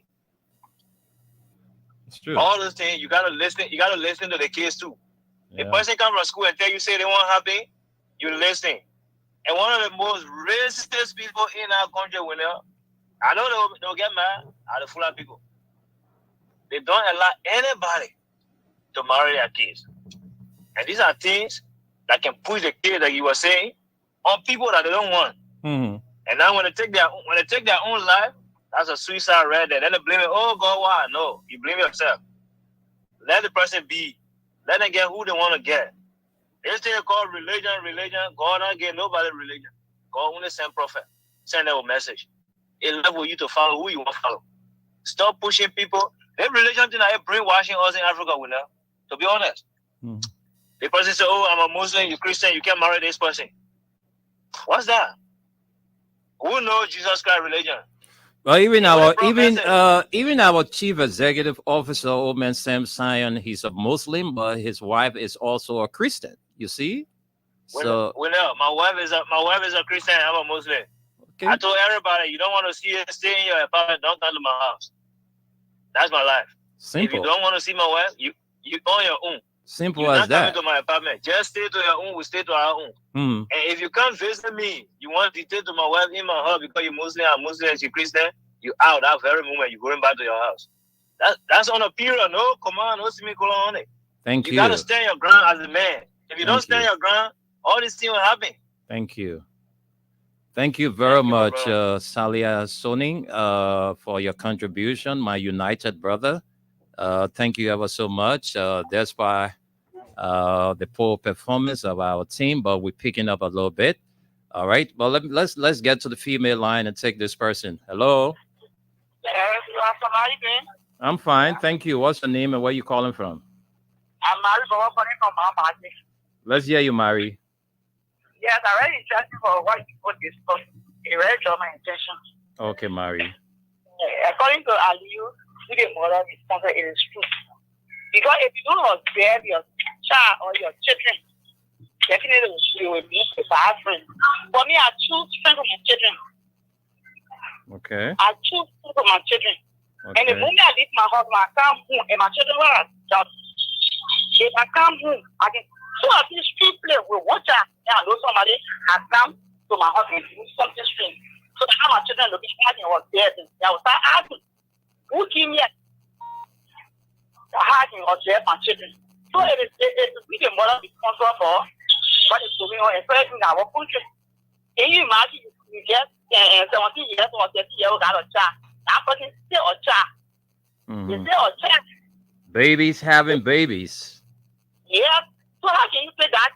F: It's true.
J: All those things, you gotta listen. You gotta listen to the kids too.
F: Yeah.
J: The person come from school and tell you say they want happy, you listen. And one of the most racist people in our country, I know they'll get mad, are the Fulani people. They don't allow anybody to marry their kids. And these are things that can push the kids, like you were saying, on people that they don't want.
F: Mm-hmm.
J: And now when they take their own life, that's a suicide right there. Then they blame it, oh God, why? No, you blame yourself. Let the person be. Let them get who they want to get. This thing called religion. God don't get nobody religion. God only send prophet. Send them a message. It left with you to follow who you want to follow. Stop pushing people. The religion thing that brainwashing us in Africa, to be honest.
F: Mm-hmm.
J: The person say, oh, I'm a Muslim, you're Christian, you can't marry this person. What's that? Who knows Jesus Christ religion?
F: Well, even our chief executive officer, old man Sam Sion, he's a Muslim, but his wife is also a Christian. You see,
J: we know my wife is a Christian. I'm a Muslim.
F: Okay.
J: I told everybody, you don't want to see her, stay in your apartment. Don't come to my house. That's my life.
F: Simple.
J: If you don't want to see my wife, you on your own.
F: Simple
J: You're
F: as
J: not
F: that.
J: coming to my apartment. Just stay to your own. We stay to our own.
F: Mm.
J: And if you come visit me, you want to dictate to my wife in my house because you're Muslim, I'm Muslim, she's Christian, you out that very moment. You're going back to your house. That's on a period. No, come on, no semicolon on it.
F: Thank you.
J: You got to stand your ground as a man. If you don't stand your ground, all these things will happen.
F: Thank you. Thank you very much, Salia Soning, for your contribution, my united brother. Thank you ever so much. Despite the poor performance of our team, but we're picking up a little bit. All right. Well, let's get to the female line and take this person. Hello.
K: How you doing?
F: I'm fine. Thank you. What's your name and where you calling from?
K: I'm Mary Baba calling from Mama.
F: Let's hear you, Mary.
K: Yes, I'm very interested for what you put discuss. It really draw my attention.
F: Okay, Mary.
K: According to Aliyu, to the mother responsible, it is true. Because if you don't observe your child or your children, definitely you will be a bad friend. For me, I choose friends for my children.
F: Okay.
K: I choose friends for my children.
F: Okay.
K: And the moment I leave my husband, I come home and my children were out. If I come home, I can. So at this street play, we watch out. I know somebody has come to my house and do something strange. So now my children look at me was there. I was start asking, who came here? I or observe my children. So it is the mother responsible for what is going on, especially in our country. Can you imagine you get 17 years or 30 years old got a child? That person still a child. Is still a child.
F: Babies having babies.
K: Yeah. So how can you say that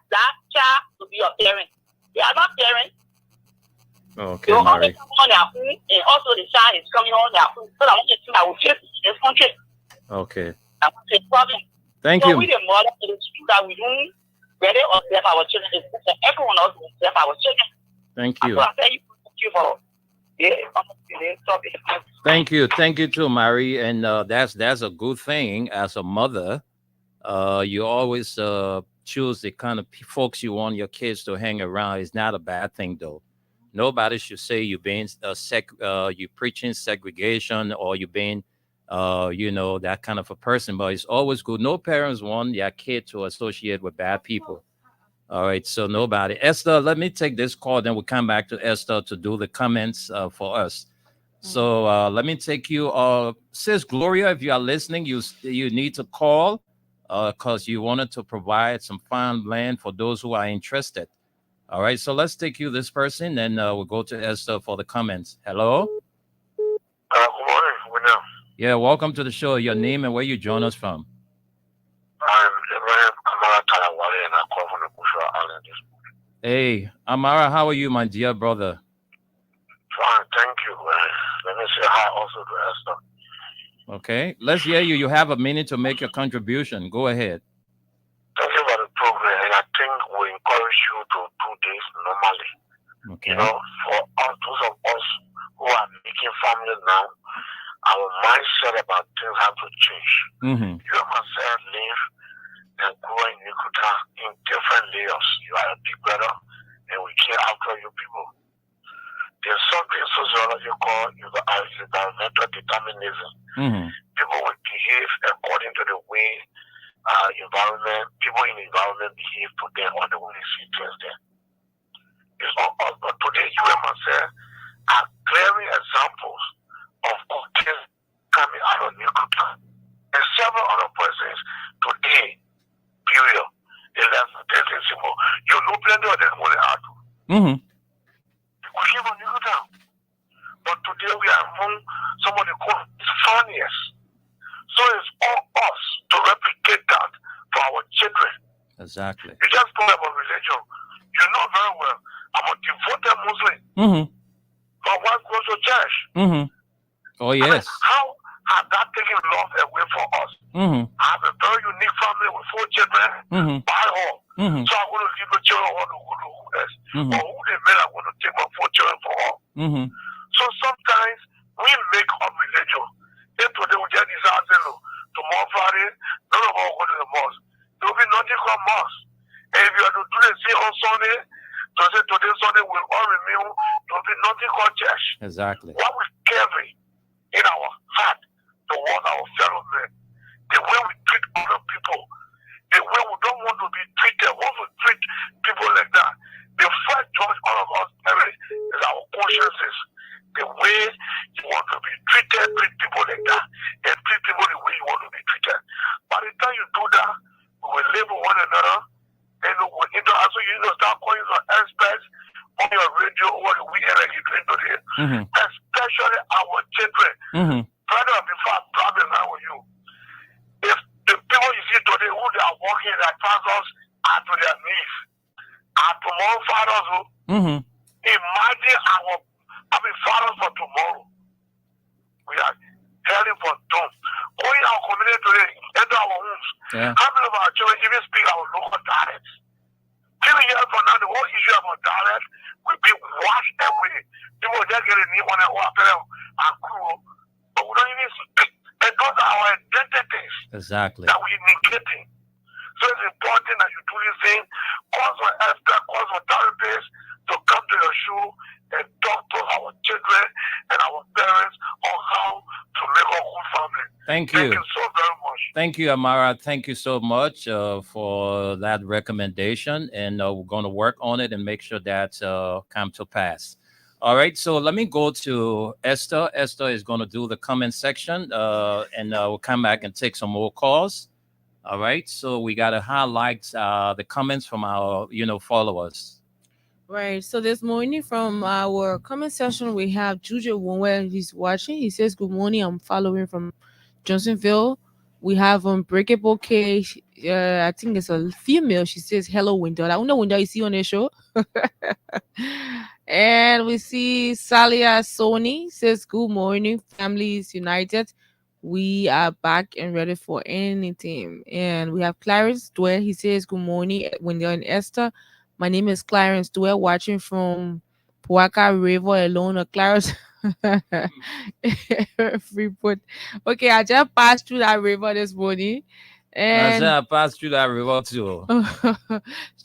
K: child to be your parent? They are not parents.
F: Okay,
K: they will
F: Mary.
K: always come on their own, and also the child is coming on their own. So I want you to think I will face the
F: Okay.
K: That's a problem.
F: Thank
K: So
F: you.
K: we the mother, it is true that we don't really observe our children. It's good for everyone else to observe our children.
F: Thank
K: And
F: you.
K: so I tell you, thank you for the topic.
F: Thank you. Thank you too, Mary. And that's a good thing as a mother. You always choose the kind of folks you want your kids to hang around. It's not a bad thing though. Nobody should say you're being you preaching segregation or you're being that kind of a person, but it's always good. No parents want their kid to associate with bad people. All right, so nobody. Esther, let me take this call, then we'll come back to Esther to do the comments for us. So let me take you. Sis Gloria, if you are listening, you need to call because you wanted to provide some farm land for those who are interested. All right, so let's take you this person, and we'll go to Esther for the comments. Hello?
I: Good morning, William.
F: Yeah, welcome to the show. Your name and where you join us from?
I: I'm Ibrahim Amara Kalawale, and I call from the Bushra Island this morning.
F: Hey, Amara, how are you, my dear brother?
I: Fine, thank you. Let me say hi also to Esther.
F: Okay, let's hear you. You have a minute to make your contribution. Go ahead.
I: Thank you for the program, and I think we encourage you to do this normally.
F: Okay.
I: You know, for all those of us who are making family now, our mindset about things have to change.
F: Mm-hmm.
I: You must live and grow in Nikuta in different layers. You are a big brother, and we care after you people. There's something sociology called environmental determinism.
F: Mm-hmm.
I: People will behave according to the way people in the environment behave to them or the way they see things there. It's not us, but today you must are glaring examples of things coming out of Nikuta. And several other persons today, period, they left the simple. You know plenty of them when they are to.
F: Mm-hmm.
I: We live on Nikuta. But today we are among some of the funniest. So it's all us to replicate that for our children.
F: Exactly.
I: You just talk about religion. You know very well, I'm a devoted Muslim.
F: Mm-hmm.
I: My wife goes to church.
F: Mm-hmm. Oh, yes.
I: I mean, how has that taken love away from us?
F: Mm-hmm.
I: I have a very unique family with 4 children.
F: Mm-hmm.
I: By all.
F: Mm-hmm.
I: So I'm going to leave the children on who else.
F: Mm-hmm.
I: Or who they made, I'm going to take my 4 children for all.
F: Mm-hmm.
I: So sometimes we make up religion. Then today we just decide tomorrow Friday, none of us go to the mosque. There will be nothing called mosque. And if you are to do the same on Sunday, to say today Sunday will all remain, there will be nothing called church.
F: Exactly.
I: What we carry in our heart towards our fellow men, the way we treat other people, the way we don't want to be treated, once we treat people like that, the first judge all of us carry is our consciences. The way you want to be treated, treat people like that, and treat people the way you want to be treated. By the time you do that, we will live with one another, and also you start calling some experts on your radio over the weekend like you doing today,
F: Mm-hmm.
I: especially our children.
F: Mm-hmm.
I: Brother, before I problem now with you, if the people you see today who they are walking their trousers are to their knees, are tomorrow fathers who
F: Mm-hmm.
I: imagine fathers for tomorrow. We are heading for doom. Going our community today, enter our homes.
F: Yeah.
I: How many of our children even speak our local dialects? 3 years from now, the whole issue about dialect will be washed away. People just get a new one and walk them and cool. But we don't even speak. And those are our identities
F: Exactly.
I: that we're negating. So it's important that you do this thing. Call for expert, call for therapists to come to your show and talk to our children and our parents on how to make a good family.
F: Thank you.
I: Thank you so very much.
F: Thank you, Amara. Thank you so much for that recommendation. And we're going to work on it and make sure that come to pass. All right. So let me go to Esther. Esther is going to do the comment section and we'll come back and take some more calls. All right. So we got to highlight the comments from our, followers.
G: Right. So this morning from our comment section, we have Juju Wonwe. He's watching. He says, "Good morning. I'm following from Johnsonville." We have Unbreakable K. I think it's a female. She says, "Hello, Wendell." I don't know Wendell. You see on the show. And we see Salia Sony says, "Good morning, families united." We are back and ready for anything. And we have Clarence Dwell. He says, good morning, Wendell and Esther. My name is Clarence Dwell, watching from Puaka River alone. Or Clarence Freeport. Okay, I just passed through that river this morning.
F: I said
G: And
F: I passed through that river too.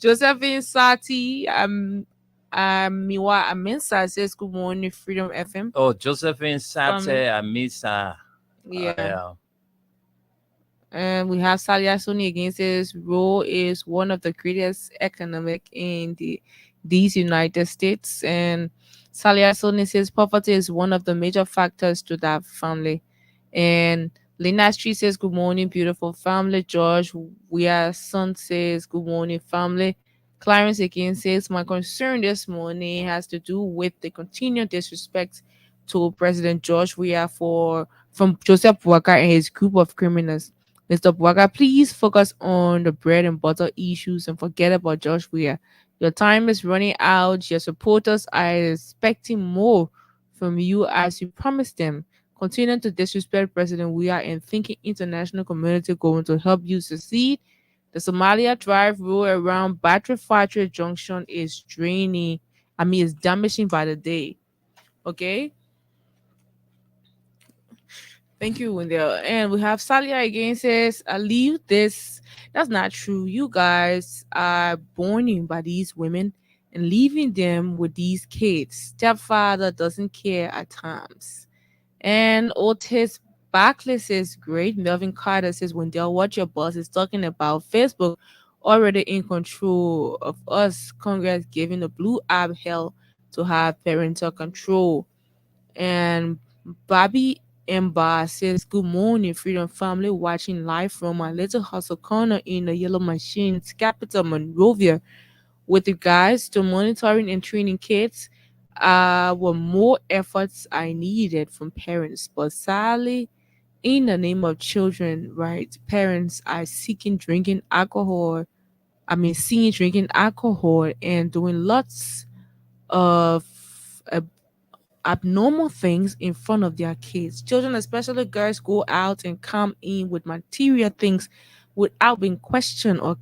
G: Josephine Sati, Miwa Amensa says, good morning, Freedom FM.
F: Oh, Josephine Sate
G: From-
F: Amisa.
G: Yeah.
F: Yeah.
G: And we have Salia Sony again says Raw is one of the greatest economic in these United States. And Salia Sony says poverty is one of the major factors to that family. And Lina Street says good morning, beautiful family. George Weir Son says good morning, family. Clarence again says my concern this morning has to do with the continued disrespect to President George Weah from Joseph Walker and his group of criminals. Mr. Bwaga, please focus on the bread and butter issues and forget about George Weah. Your time is running out. Your supporters are expecting more from you as you promised them. Continue to disrespect President Weah and thinking international community going to help you succeed. The Somalia Drive road around Battery Factory Junction is draining. It's damaging by the day. Okay? Thank you, Wendell. And we have Salia again says, I leave this. That's not true. You guys are born by these women and leaving them with these kids. Stepfather doesn't care at times. And Otis Barkley says, great. Melvin Carter says, Wendell, what your boss is talking about. Facebook already in control of us. Congress giving the blue app hell to have parental control. And Bobby Mba says, good morning, Freedom Family, watching live from my little hustle corner in the Yellow Machines capital, Monrovia. With regards to monitoring and training kids, were more efforts I needed from parents. But sadly, in the name of children, right, parents are seeking drinking alcohol and doing lots of abnormal things in front of their kids. Children, especially girls, go out and come in with material things without being questioned or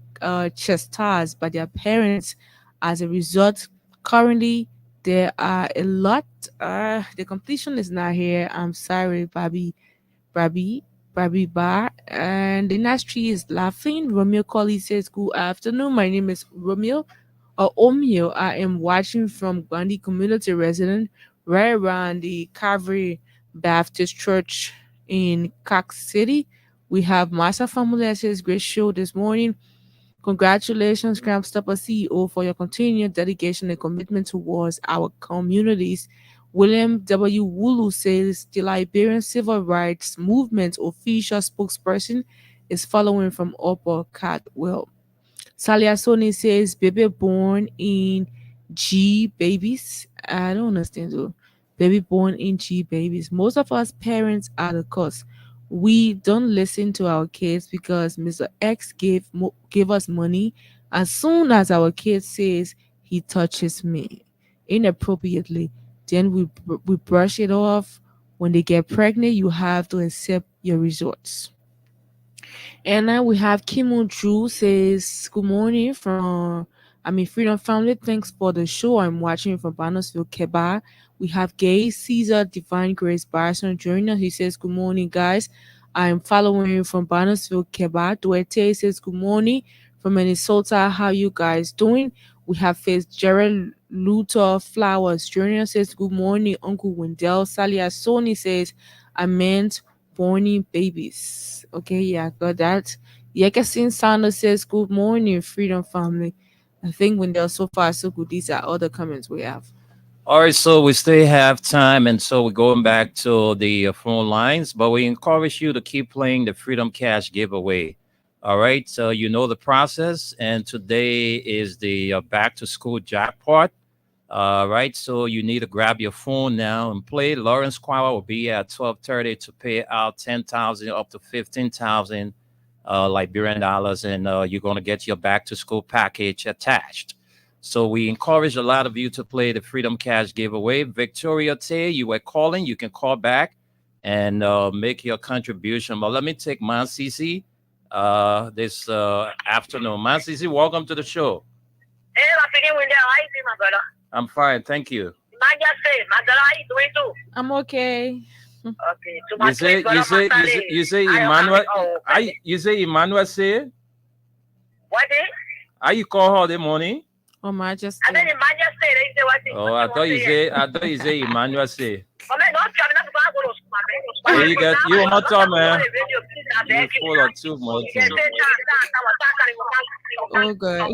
G: chastised by their parents. As a result, currently there are a lot. The completion is not here. I'm sorry, Bobby Bar. And the next tree is laughing. Romeo Colley says, good afternoon. My name is Romeo or Omeo. I am watching from Gandhi Community Resident right around the Calvary Baptist Church in Cox City. We have Massa Family that says, great show this morning. Congratulations, Cramp Stopper CEO, for your continued dedication and commitment towards our communities. William W. Wulu says the Liberian Civil Rights Movement official spokesperson is following from Upper Cadwell. Salia Sony says baby born in G babies. I don't understand though. Baby born in G babies. Most of us parents are the cause. We don't listen to our kids because Mr. X gave us money. As soon as our kid says he touches me inappropriately, then we brush it off. When they get pregnant, you have to accept your results. And then we have Kimu Drew says, good morning from Freedom Family. Thanks for the show. I'm watching from Banosville, Quebec. We have Gay Caesar Divine Grace Barson joining us. He says, good morning, guys. I'm following from Banosville, Quebec. Duarte says, good morning from Minnesota. How you guys doing? We have Fitzgerald Luther Flowers joining us. Says, good morning, Uncle Wendell. Salia Sony says, I meant born babies. Okay, yeah, got that. Yekasin Sanders says, good morning, Freedom Family. I think when they're so far so good, these are all the comments we have.
F: All right, so we still have time, and so we're going back to the phone lines, but we encourage you to keep playing the Freedom Cash giveaway. All right, so you know the process, and today is the back to school jackpot. Right, so you need to grab your phone now and play. Lawrence Quawa will be at 12:30 to pay out 10,000 up to 15,000 Liberian dollars, and you're going to get your back to school package attached. So we encourage a lot of you to play the Freedom Cash giveaway. Victoria Tay, you were calling. You can call back and make your contribution. But let me take Man CC this afternoon. Man CC, welcome to the show.
K: Hey, I'm speaking with you. How you doing, my brother?
F: I'm fine, thank you.
K: My brother, how you doing too?
G: I'm okay.
K: Okay. So my
F: You say Emmanuel. You say Emmanuel say.
K: What is?
F: How you call her the morning?
G: Oh, Majesty.
K: I mean, Majesty. They say what?
F: Oh, I thought you say Emmanuel say.
K: Oh man, don't tell me not to go to school, man.
F: Hey, you want to man? You full of too much.
G: Oh, gosh.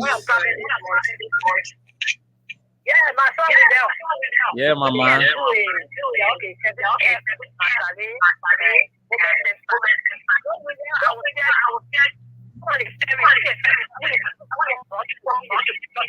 K: Yeah, my son is there.
F: Yeah, my man.
K: Okay.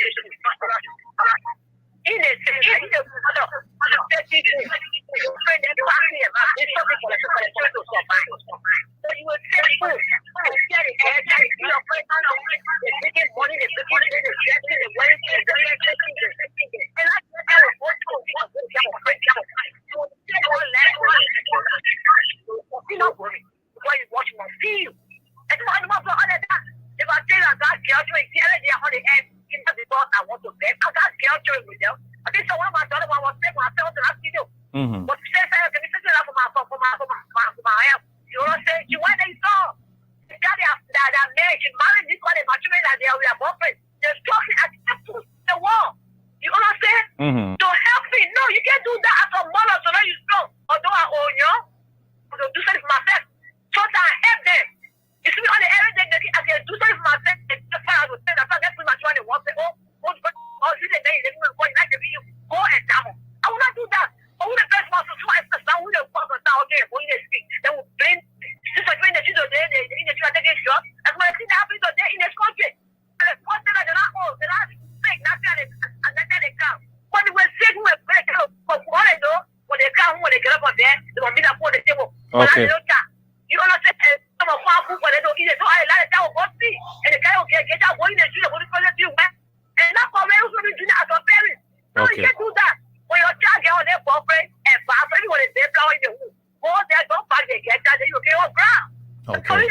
F: Okay.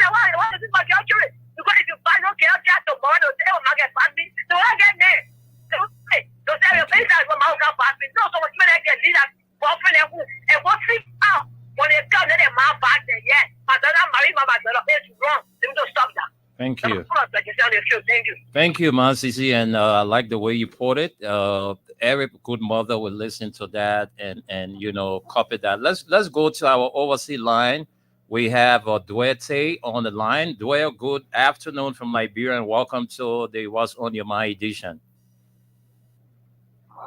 F: Thank you, Man CC, and I like the way you put it. Every good mother will listen to that and copy that. Let's go to our overseas line. We have Duete on the line. Duete, good afternoon from Liberia, and welcome to the What's on Your Mind edition.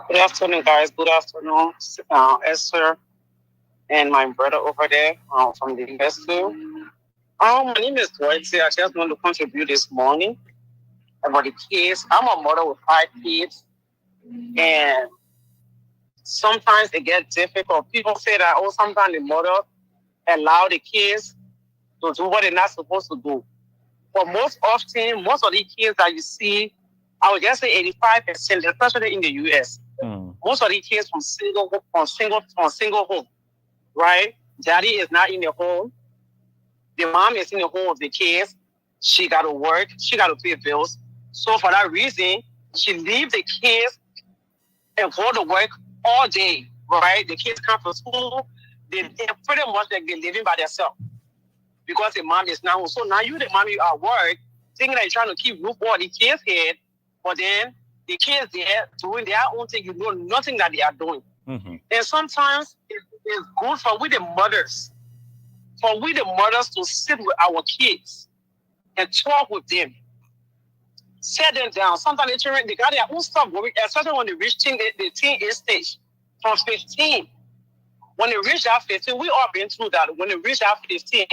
L: Good afternoon, guys. Good afternoon, Esther, and my brother over there from the US too. My name is Duete. I just want to contribute this morning about the kids. I'm a mother with 5 kids, and sometimes it gets difficult. People say that, sometimes the mother allow the kids to do what they're not supposed to do. But most of the kids that you see, I would just say 85%, especially in the US, most of the kids from single home, right? Daddy is not in the home. The mom is in the home with the kids. She got to work. She got to pay bills. So for that reason, she leaves the kids and go to work all day, right? The kids come from school. They're pretty much like they're living by themselves because the mom is not home. So now you, the mom, you are at work, thinking that you're trying to keep roof over the kids' head, but then the kids there doing their own thing. You know nothing that they are doing. Mm-hmm. And sometimes it's good for we the mothers to sit with our kids and talk with them. Set them down. Sometimes the children, they got their own stuff going, especially when they reach the teenage stage. From 15. When they reach that 15, we all been through that. When they reach that 15,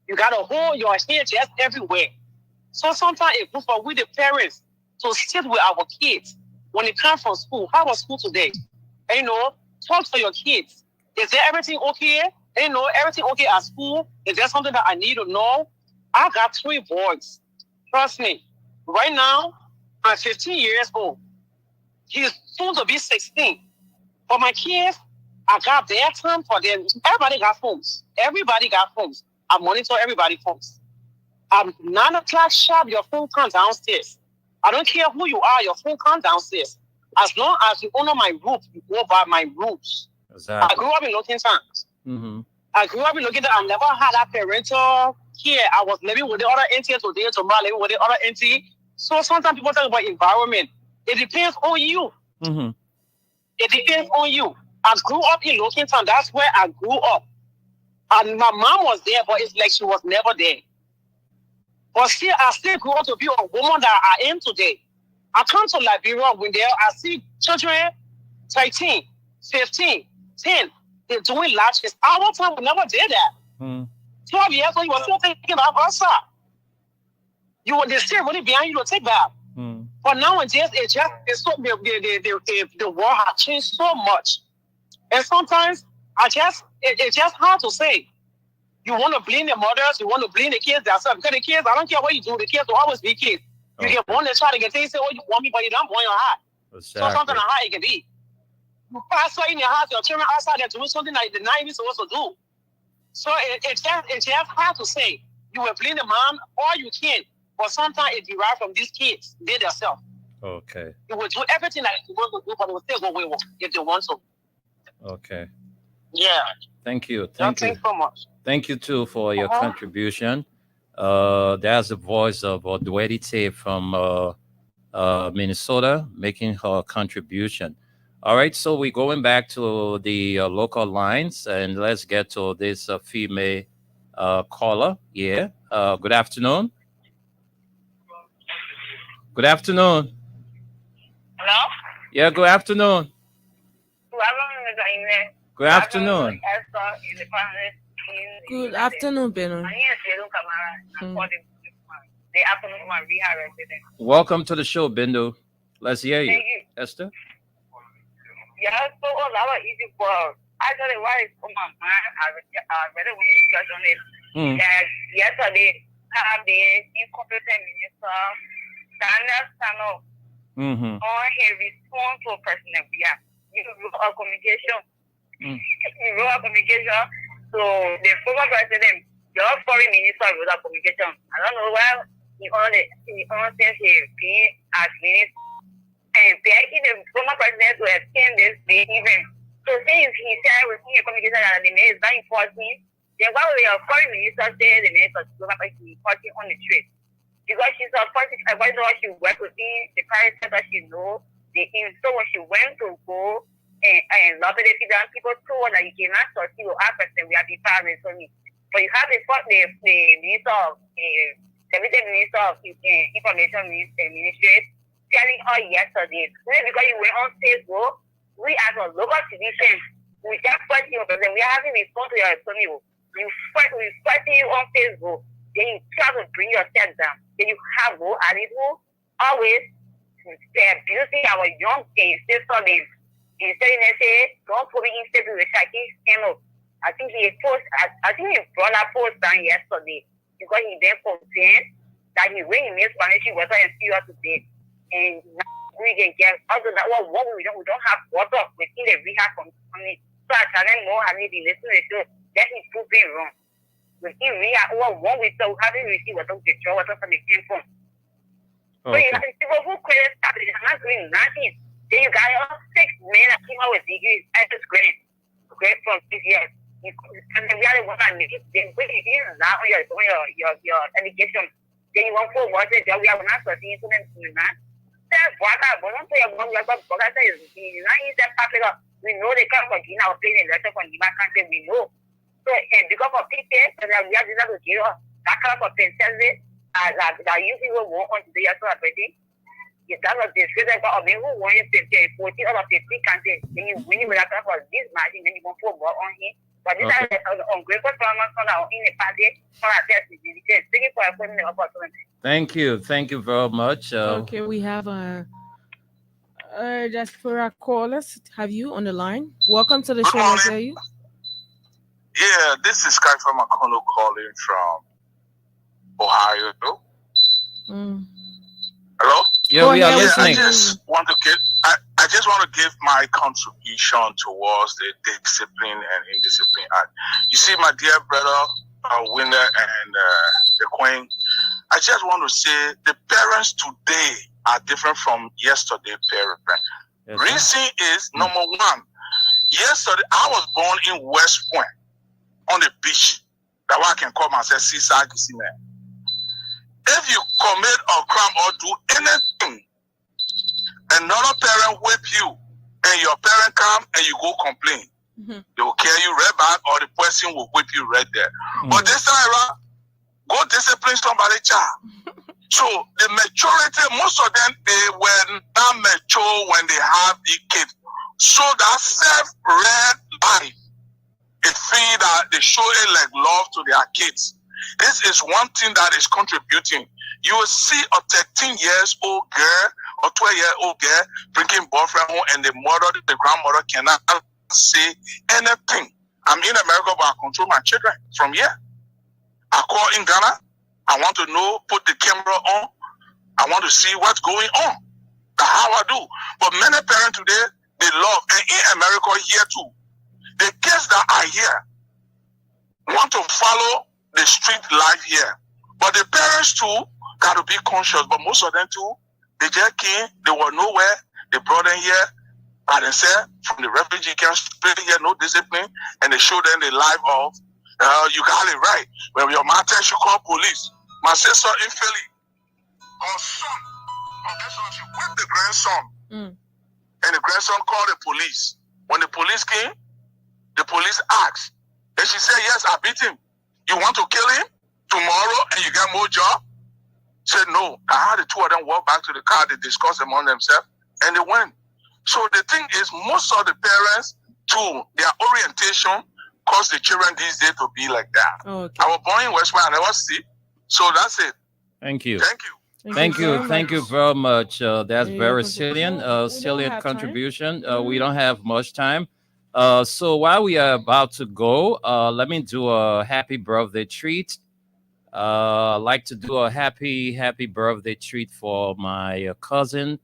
L: you got to hold your head just everywhere. So sometimes it's good for we the parents to sit with our kids when they come from school. How was school today? And, talk to your kids. Is there everything okay? And, everything okay at school? Is there something that I need to know? I got 3 boys. Trust me. Right now, I'm 15 years old. He's soon to be 16. But my kids, I got their time for them. Everybody got phones. Everybody got phones. I monitor everybody's phones. 9 o'clock sharp, your phone comes downstairs. I don't care who you are, your phone comes downstairs. As long as you honor my roof, you go by my rules.
F: Exactly.
L: I grew up in Looking Times.
F: Mm-hmm.
L: I grew up in Looking Times. I never had that parental care. I was living with the other auntie today, tomorrow living with the other auntie. So sometimes people talk about environment. It depends on you.
F: Mm-hmm.
L: It depends on you. I grew up in Looking Town. That's where I grew up. And my mom was there, but it's like she was never there. But still, I still grew up to be a woman that I am today. I come to Liberia when I see children 13, 15, 10. They're doing latches. Our time, we never did that. 12 years old, you were still thinking about outside. They're still really behind you to take back. But nowadays, the world has changed so much. And sometimes, it's just hard to say. You want to blame the mothers, you want to blame the kids themselves. Because the kids, I don't care what you do, the kids will always be kids. You get born and try to get things, say, oh, you want me, but you don't want your heart.
F: Exactly.
L: So something like how it can be. You pass in your house, your children outside, they're doing something that they're not even supposed to do. So it's just hard to say. You will blame the mom, or you can. But sometimes it derives from these kids, they themselves.
F: Okay.
L: You will do everything that you want to do, but it will still go away if they want to.
F: Okay.
L: Yeah.
F: Thank you.
L: Thank you so much.
F: Thank you too for your contribution. There's the voice of Dwedi Tate from Minnesota making her contribution. All right, so we're going back to the local lines, and let's get to this female caller. Yeah. Good afternoon. Good afternoon.
K: Hello?
F: Yeah, good afternoon. Good afternoon.
G: Good afternoon, Beno.
F: Welcome to the show, Bindu. Let's hear you. Esther?
K: Yeah, so all our easy for actually why it's on my mind. I read it when you touched on it. That yesterday, the incompetent minister, Daniel Sano, on his response to President Biya. You wrote a communication. So the former president, your foreign minister wrote a communication. I don't know why he says he being as minister. And begging the former president to attend this event. So since he said with me a communication that the mayor is very important, then why will your foreign minister say the mayor is important on the street? Because she's a politics advisor, she worked with me, the private sector, she knows the in. So when she went to go and lobby the people told her that you cannot succeed with our president, we have the power to me. But you have the minister of the minister of information ministry telling us yesterday, because you went on Facebook, we as a local citizen, we just fight you, but then we haven't responded to your Tony. We fighting you on Facebook, then you try to bring yourself down. Then you have go and it will always abusing our young kids, still studying. Instead they say, don't put me in step with Shaki stand up. I think he brought that post down yesterday because he then complained that when he made Spanish water and serious today. And now we can get other than what we don't have water within the rehab from it. So I tell them more and maybe listen to the show. That is proving wrong. Within rehab, what we still haven't received water to draw water from the camp from. So you have people who credit stuff, they're not doing nothing. Then you got 6 men that came out with degrees at this grade from 6 years. And then we are the one that make it. Then when you hear that on your education, then you want to watch it. We are not starting to them to that. We know they come from Guinea or paying a letter from the country. We know. So, and because of people, we are just to give that kind of princesses that you people won't want to do your celebrating. If that was the scripture of me who wanted 14 out of 15 countries, then you win with that for this machine, then you won't put more on him. But this is ungrateful farmers in the party for our test. Thank you for putting the opportunity.
F: Thank you very much.
G: Okay, we have just for our callers. Have you on the line? Welcome to the show. I hear you.
I: Yeah, this is Kai from Makono calling from Ohio. Hello?
F: Yeah, we are listening.
I: I just want to get I just want to give my contribution towards the Discipline and Indiscipline Act. You see, my dear brother, Winner and the Queen, I just want to say the parents today are different from yesterday's parents.
F: Yes,
I: Reason is, number one, yesterday I was born in West Point on the beach. That one I can call myself Seaside man. If you commit a crime or do anything, another parent whip you, and your parent come and you go complain, they will carry you right back, or the person will whip you right there. But this time around, go discipline somebody, child. So the majority, most of them, they were not mature when they have the kids. So that self-read life, a thing that they show it like love to their kids. This is one thing that is contributing. You will see a 13-year-old girl or 12-year-old girl bringing boyfriend home, and the mother, the grandmother cannot say anything. I'm in America, but I control my children from here. I call in Ghana. I want to know, put the camera on. I want to see what's going on. That's how I do. But many parents today, they love, and in America here too, the kids that are here want to follow the street life here. But the parents too got to be conscious. But most of them too, they just came, they were nowhere. They brought them here by themselves from the refugee camp, here, no discipline, and they show them the life of, you got it right. When your mom tells you call police. My sister in Philly, her son, she whipped the grandson, and the grandson called the police. When the police came, the police asked, and she said, yes, I beat him. You want to kill him tomorrow and you get more job? Said no. I had the two of them walk back to the car, they discussed among themselves, and they went. So the thing is, most of the parents, too, their orientation cause the children these days to be like that.
G: Okay.
I: I was born in West Point, I never see. So that's it.
F: Thank you.
I: Thank you.
F: Thank you very much. That's
G: Yeah,
F: very
G: contribution.
F: salient
G: have
F: contribution. We don't have much time. So while we are about to go, let me do a happy birthday treat. I'd like to do a happy birthday treat for my cousin,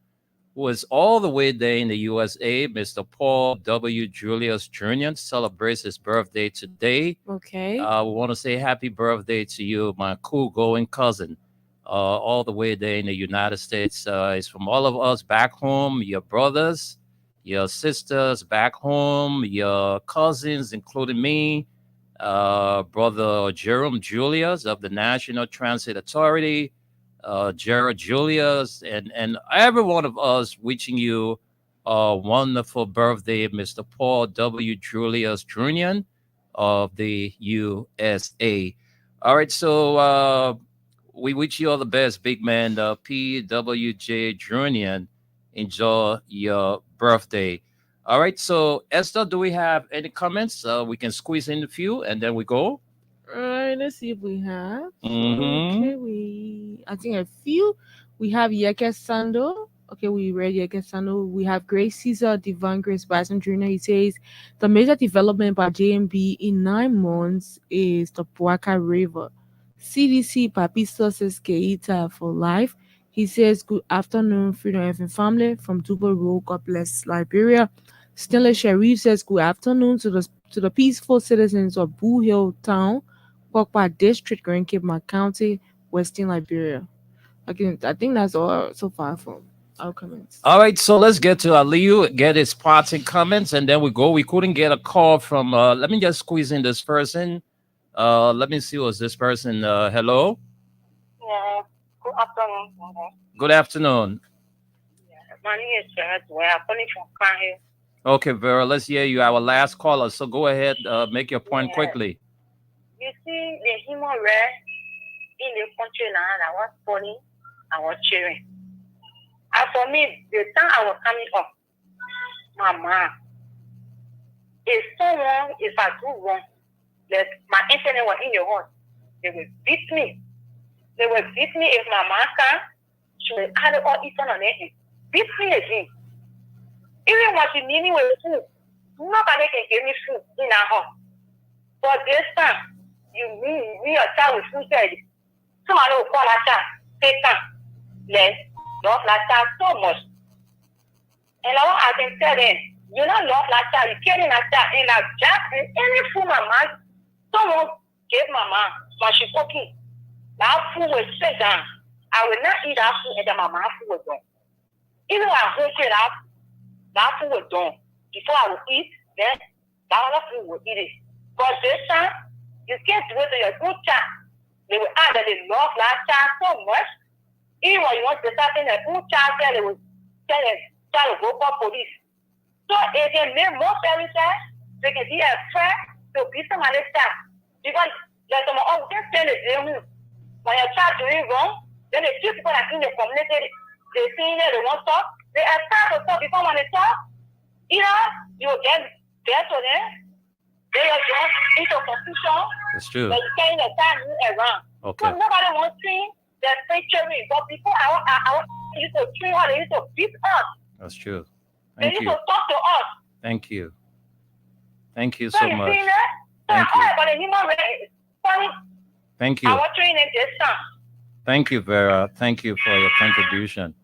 F: who is all the way there in the USA, Mr. Paul W. Julius Jr. celebrates his birthday today.
G: Okay.
F: We want to say happy birthday to you, my cool going cousin, all the way there in the United States. It's from all of us back home, your brothers, your sisters back home, your cousins, including me, brother Jerome Julius of the National Transit Authority, Gerald Julius, and every one of us wishing you a wonderful birthday, Mr. Paul W. Julius Jr. of the USA. All right, so we wish you all the best, big man. PWJ Jr. Enjoy your birthday. All right, so Esther, do we have any comments? We can squeeze in a few and then we go.
G: All right, let's see if we have.
F: Mhm.
G: Okay, I think a few. We have Yeke Sando. Okay, we read Yeke Sando. We have Grace Caesar, Divine Grace Bison Jr. He says the major development by JMB in 9 months is the Puaka River. CDC Papisto says Keita for life. He says good afternoon, Freedom FM family from Dubai Road. God bless Liberia. Stanley Sharif says good afternoon to the peaceful citizens of Boo Hill Town, Kwakwa District, Grand Cape County, Western Liberia. Again, I think that's all so far from our comments.
F: All right, so let's get to Aliu, get his parting comments, and then we go. We couldn't get a call from, let me just squeeze in this person. Let me see what's this person. Hello?
K: Yeah, good afternoon.
F: Good afternoon.
K: My name is Jared. We're calling from Crown Hill.
F: Okay, Vera, let's hear you. Our last caller. So go ahead, make your point quickly.
K: You see, the human race in the country now that was falling, I was cheering. And for me, the time I was coming up, my mom, if someone, if I do wrong, that my internet was in your house, they will beat me. They will beat me if my mom can. She will carry all it on her head. Beat me again. Even when she need me with food, nobody can give me food in our house. But this time, you me a child with food ready. Somebody will call a child, take time. Let's not like that so much. And I can tell them, you don't love like that, you can't like that. And I just in any food mama, someone gave mama when she cooking. That food will sit down. I will not eat that food and then mama food was done. Even when I hold it up, that food was done. Before I will eat, then that other food will eat it. But this time, you can't do it to your good child. They will add that they love that child so much. Even when you want to start in a good child, they will tell them, child will go for police. So it can make more parents, they can be afraid to be somebody's child. Because there's some of them tell them, when your child doing wrong, then the few people that in the community, they see it, they won't talk. They are scared to talk before when they talk. Either you will get there to them, they are just into confusion.
F: That's true.
K: But you can't let time move around.
F: Okay.
K: So nobody wants to see their featuring. But before I used to treat her, they used to beat us.
F: That's true.
K: They
F: Thank
K: used
F: you.
K: to talk to us.
F: Thank you. Thank you
K: So
F: so
K: you
F: much.
K: see that? So
F: Thank you.
K: but the human race, funny,
F: Thank you.
K: our training this time.
F: Thank you, Vera. Thank you for your contribution.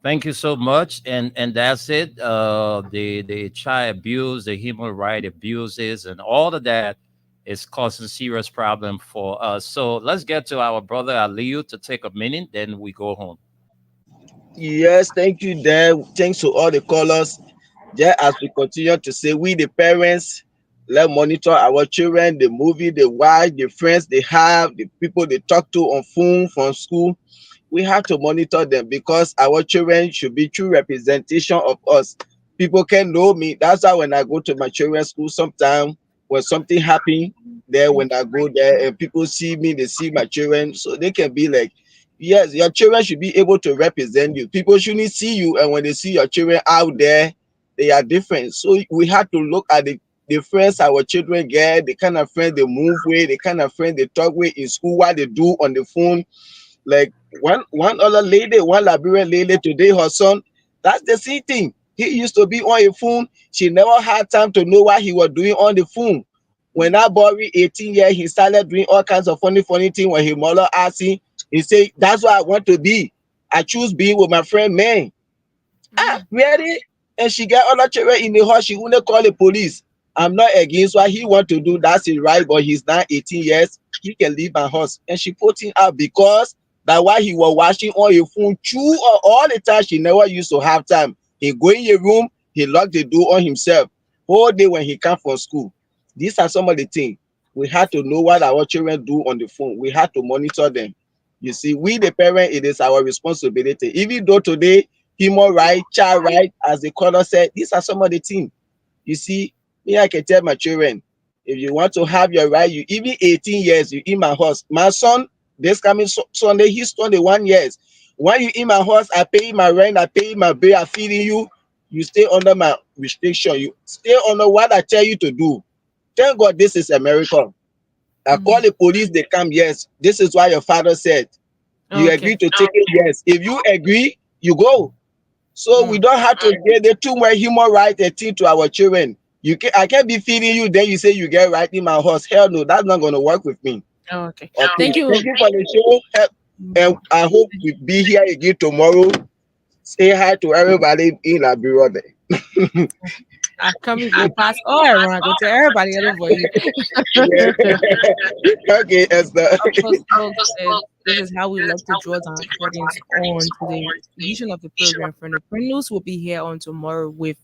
F: Thank you so much. And that's it. The child abuse, the human right abuses, and all of that is causing serious problem for us. So let's get to our brother Aliyu to take a minute, then we go home.
H: Yes, thank you, Dan. Thanks to all the callers. Yeah, as we continue to say, we the parents, let's monitor our children, the movie, the wife, the friends they have, the people they talk to on phone from school. We have to monitor them because our children should be true representation of us. People can know me. That's why when I go to my children's school, sometimes when something happen there, when I go there and people see me, they see my children, so they can be like, yes, your children should be able to represent you. People shouldn't see you, and when they see your children out there, they are different. So we have to look at the friends our children get, the kind of friends they move with, the kind of friends they talk with in school, what they do on the phone. Like one other lady, one Liberian lady today, her son, that's the same thing. He used to be on a phone. She never had time to know what he was doing on the phone. When that boy reached 18 years, he started doing all kinds of funny things. When his mother asked him, he said, that's what I want to be. I choose being with my friend, man. Ah, really? And she got other children in the house. She wouldn't call the police. I'm not against what he want to do. That's his right, but he's not 18 years. He can leave my house. And she put him out because that while he was watching on your phone, all the time, she never used to have time. He go in your room, he locked the door on himself. Whole day when he come from school. These are some of the things. We have to know what our children do on the phone. We have to monitor them. You see, we the parent, it is our responsibility. Even though today, human right, child right, as the caller said, these are some of the things. You see, me, I can tell my children, if you want to have your right, you even 18 years, you in my house. My son, this coming Sunday, he's 21 years. When you in my house, I pay my rent, I pay my bill, I feeding you. You stay under my restriction. You stay under what I tell you to do. Thank God this is America. I call the police, they come, yes. This is what your father said. You agree to take it, yes. If you agree, you go. So we don't have to get the too much human rights and thing to our children. I can't be feeding you, then you say you get right in my house. Hell no, that's not going to work with me.
G: Okay.
H: Thank you. Thank you for the show. And I hope we be here again tomorrow. Say hi to everybody in Liberia there.
G: I come and go past all around, go to everybody over here.
H: Okay, Esther.
G: Of course, folks, this is how we love to draw down curtains on to the edition of the program. From the Print News will be here on tomorrow with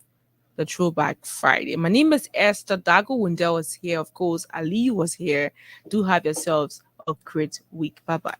G: the Throwback Friday. My name is Esther. Dago Wendell was here. Of course, Ali was here. Do have yourselves a great week. Bye-bye.